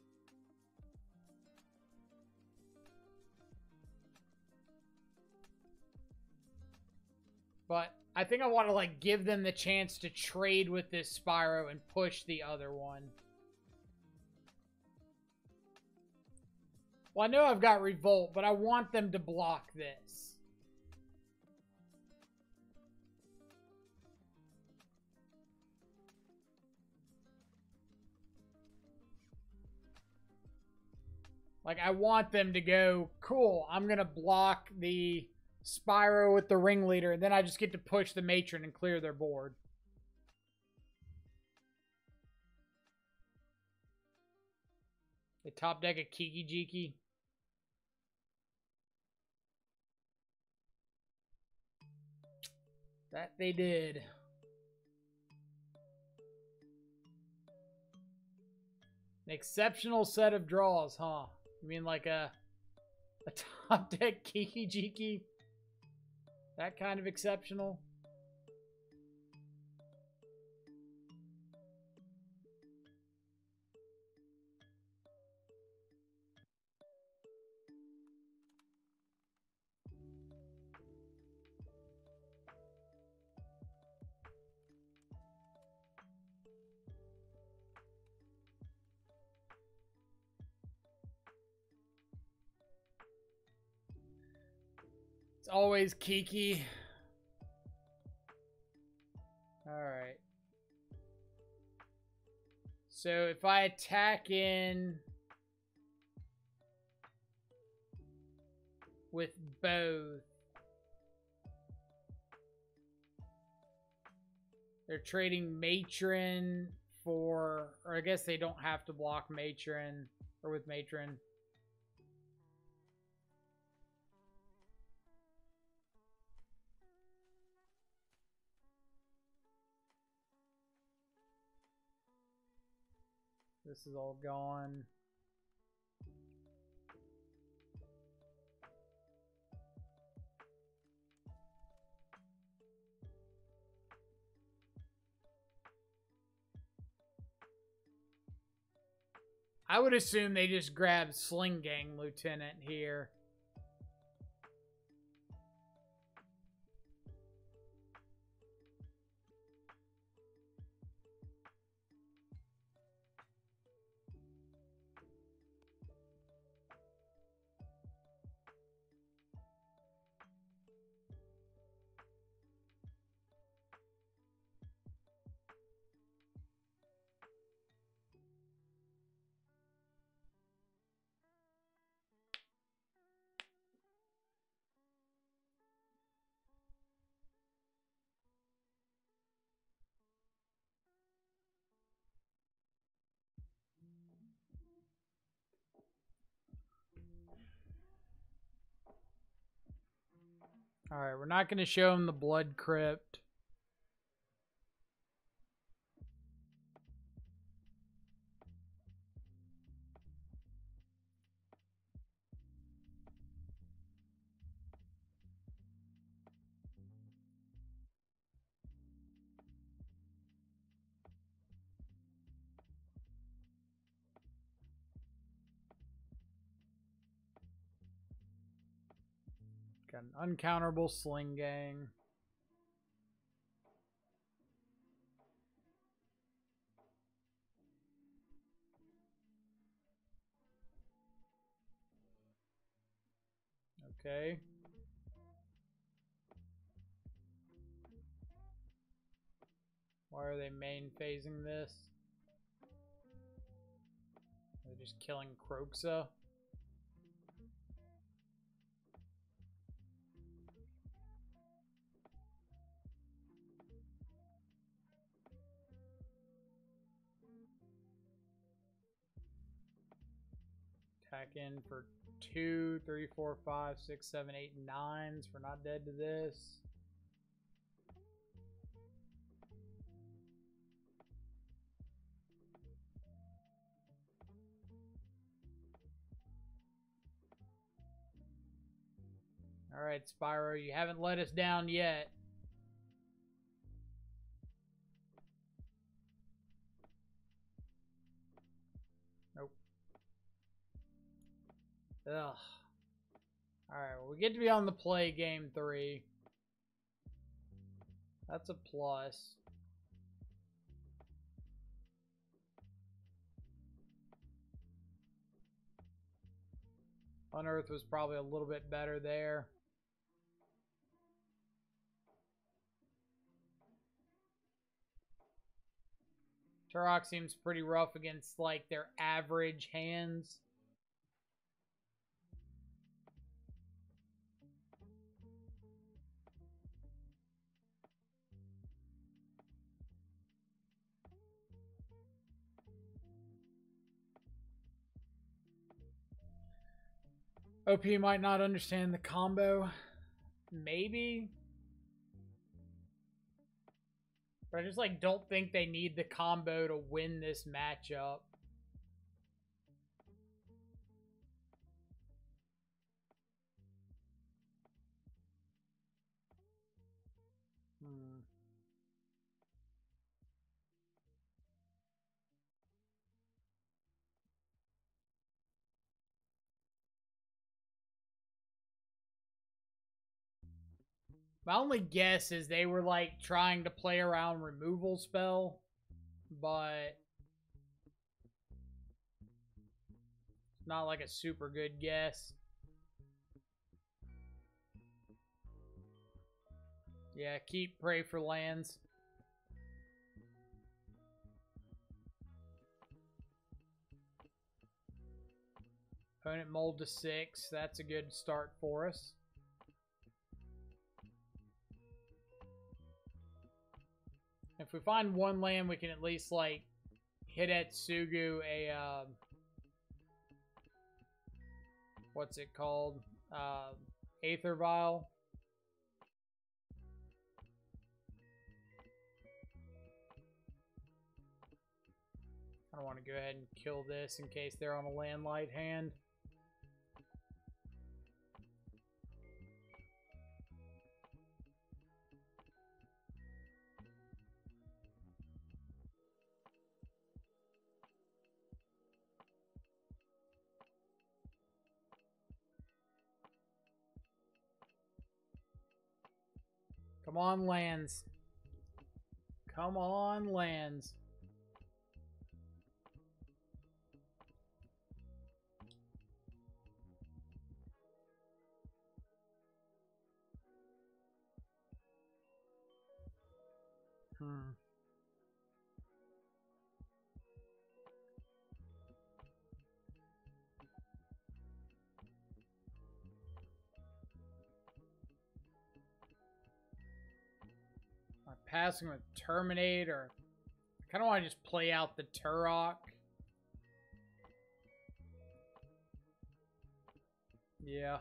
But I think I want to, like, give them the chance to trade with this Spyro and push the other one. Well, I know I've got Revolt, but I want them to block this. Like, I want them to go, cool, I'm going to block the Spyro with the Ringleader, and then I just get to push the Matron and clear their board. They top deck a Kiki Jiki. That they did. An exceptional set of draws, huh? You mean like a top deck Kiki Jiki? That kind of exceptional? It's always Kiki. Alright. So if I attack in with both, they're trading Matron for, or I guess they don't have to block Matron, or with Matron. This is all gone. I would assume they just grab Sling Gang Lieutenant here. Alright, we're not going to show him the Blood Crypt. Got an uncounterable Sling Gang. Okay. Why are they main phasing this? They're just killing Kroxa. Attack in for 2, 3, 4, 5, 6, 7, 8, 9s. We're not dead to this. Alright, Spyro, you haven't let us down yet. Nope. Ugh. Alright, well, we get to be on the play game 3. That's a plus. Unearth was probably a little bit better there. Turok seems pretty rough against, like, their average hands. OP might not understand the combo. Maybe. But I just, like, don't think they need the combo to win this matchup. My only guess is they were, like, trying to play around removal spell, but not, like, a super good guess. Yeah, keep pray for lands. Opponent mold to 6. That's a good start for us. If we find one land, we can at least, like, hit at Sugu a, what's it called? Aether Vial. I don't want to go ahead and kill this in case they're on a land light hand. Come on, lands. Come on, lands. Passing with Terminator. I kind of want to just play out the Turok. Yeah.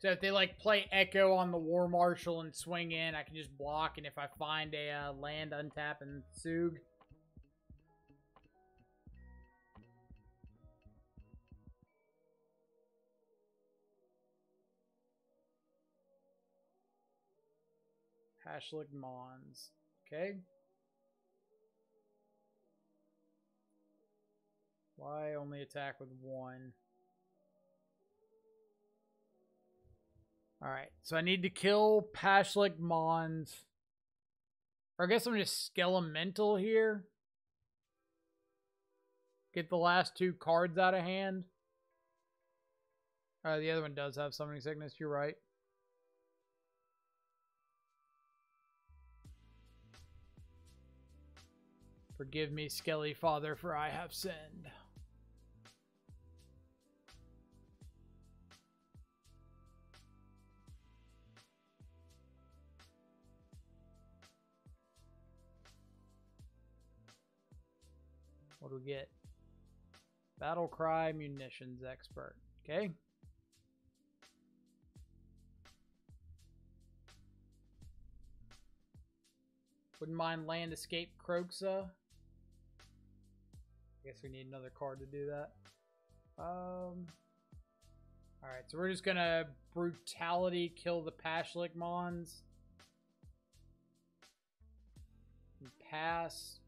So if they like play Echo on the War Marshal and swing in, I can just block, and if I find a land, untap and Soog. Hashlik Mons. Okay. Why only attack with one? Alright, so I need to kill Pashlik Mons. Or I guess I'm just Skelemental here. Get the last two cards out of hand. The other one does have Summoning Sickness, you're right. Forgive me, Skelly Father, for I have sinned. What do we get? Battle Cry, Munitions Expert. Okay. Wouldn't mind Land Escape Kroxa. I guess we need another card to do that. Alright, so we're just gonna Brutality kill the Pashlik Mons. And pass.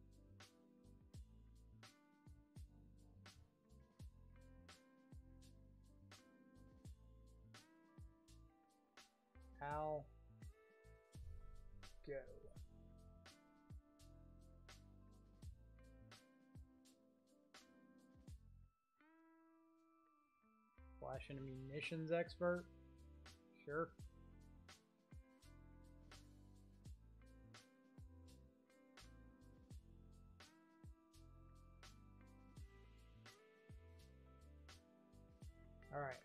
How? Go. Flash into Munitions Expert. Sure. All right.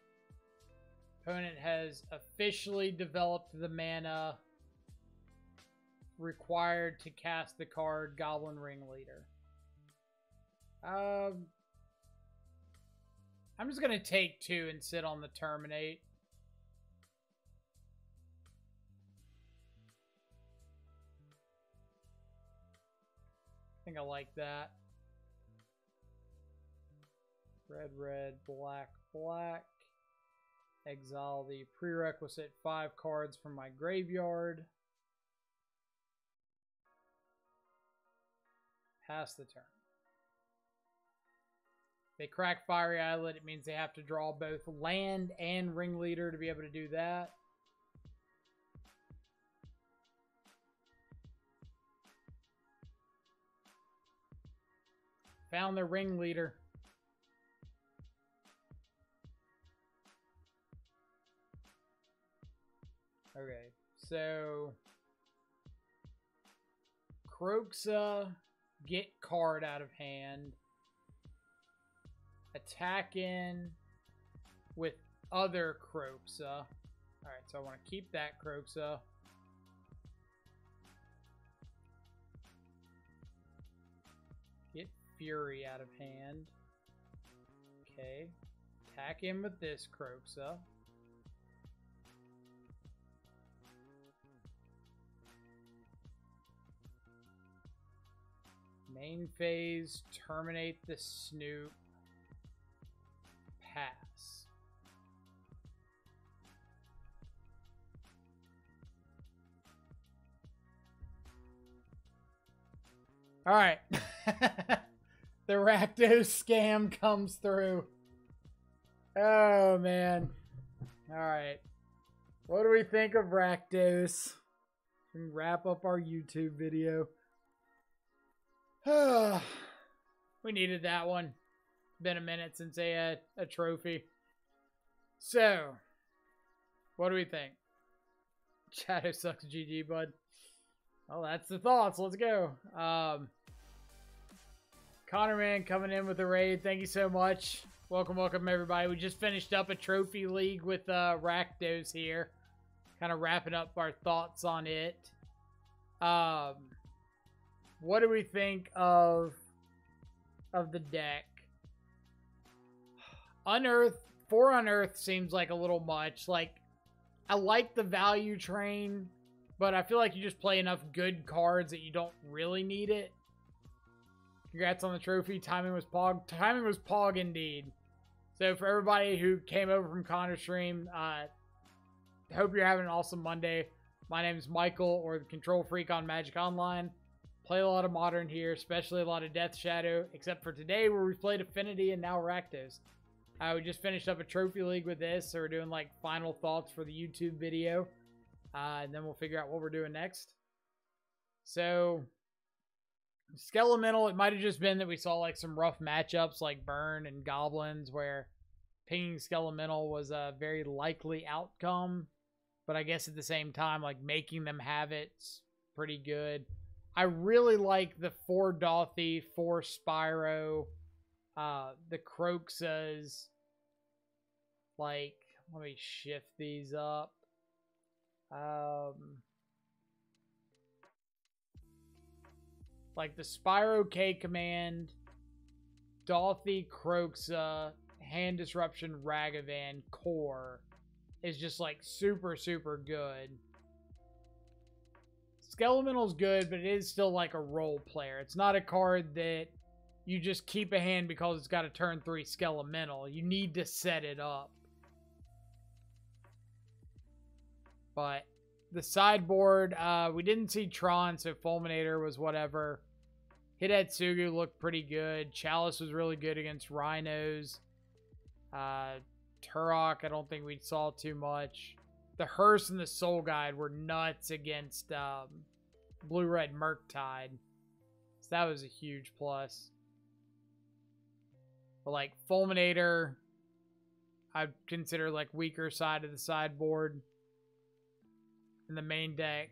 Opponent has officially developed the mana required to cast the card Goblin Ringleader. I'm just going to take 2 and sit on the Terminate. I think I like that. Red, red, black, black. Exile the prerequisite 5 cards from my graveyard. Pass the turn. They crack Fiery Islet, it means they have to draw both land and Ringleader to be able to do that. Found the Ringleader. Okay, so Kroxa, get card out of hand. Attack in with other Kroxa. Alright, so I want to keep that Kroxa. Get Fury out of hand. Okay. Attack in with this Kroxa. Main phase, terminate the Snoop. Pass. All right. The Rakdos scam comes through. Oh, man. All right. What do we think of Rakdos? We can wrap up our YouTube video. We needed that one. Been a minute since they had a trophy. So, what do we think? Shadow sucks GG, bud. Well, that's the thoughts. Let's go. Connorman coming in with the raid. Thank you so much. Welcome, welcome, everybody. We just finished up a trophy league with Rakdos here. Kind of wrapping up our thoughts on it. What do we think of the deck? Unearth, 4 Unearth seems like a little much. Like, I like the value train, but I feel like you just play enough good cards that you don't really need it. Congrats on the trophy. Timing was pog. Timing was pog indeed. So for everybody who came over from Connor stream, hope you're having an awesome Monday. My name is Michael, or the Control Freak on Magic Online. Play a lot of Modern here, especially a lot of Death Shadow, except for today where we played Affinity and now Rakdos. We just finished up a Trophy League with this, so we're doing like final thoughts for the YouTube video. And then we'll figure out what we're doing next. So, Skelemental, it might have just been that we saw like some rough matchups like Burn and Goblins where pinging Skelemental was a very likely outcome. But I guess at the same time, like making them have it's pretty good. I really like the 4 Dothy, 4 Spyro, the Croxas. Like, let me shift these up. Like the Spyro K Command, Dothy, Croxa, Hand Disruption, Ragavan, Core is just like super, super good. Skelemental's good, but it is still like a role player. It's not a card that you just keep a hand because it's got a turn 3 Skelemental. You need to set it up. But the sideboard, we didn't see Tron, so Fulminator was whatever. Hidetsugu looked pretty good. Chalice was really good against Rhinos. Turok, I don't think we saw too much. The Hearse and the Soul Guide were nuts against Blue-Red Murktide. So that was a huge plus. But like Fulminator, I'd consider like weaker side of the sideboard. In the main deck,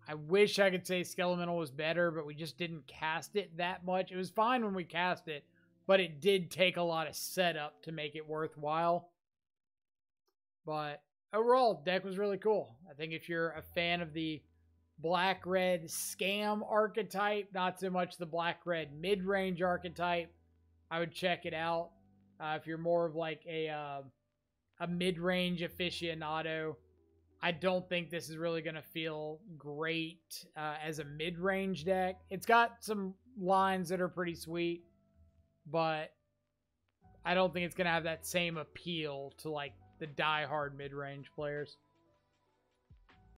I wish I could say Skelemental was better, but we just didn't cast it that much. It was fine when we cast it, but it did take a lot of setup to make it worthwhile. But overall, deck was really cool. I think if you're a fan of the black-red scam archetype, not so much the black-red mid-range archetype, I would check it out. If you're more of like a mid-range aficionado, I don't think this is really going to feel great as a mid-range deck. It's got some lines that are pretty sweet, but I don't think it's going to have that same appeal to like the die-hard mid-range players.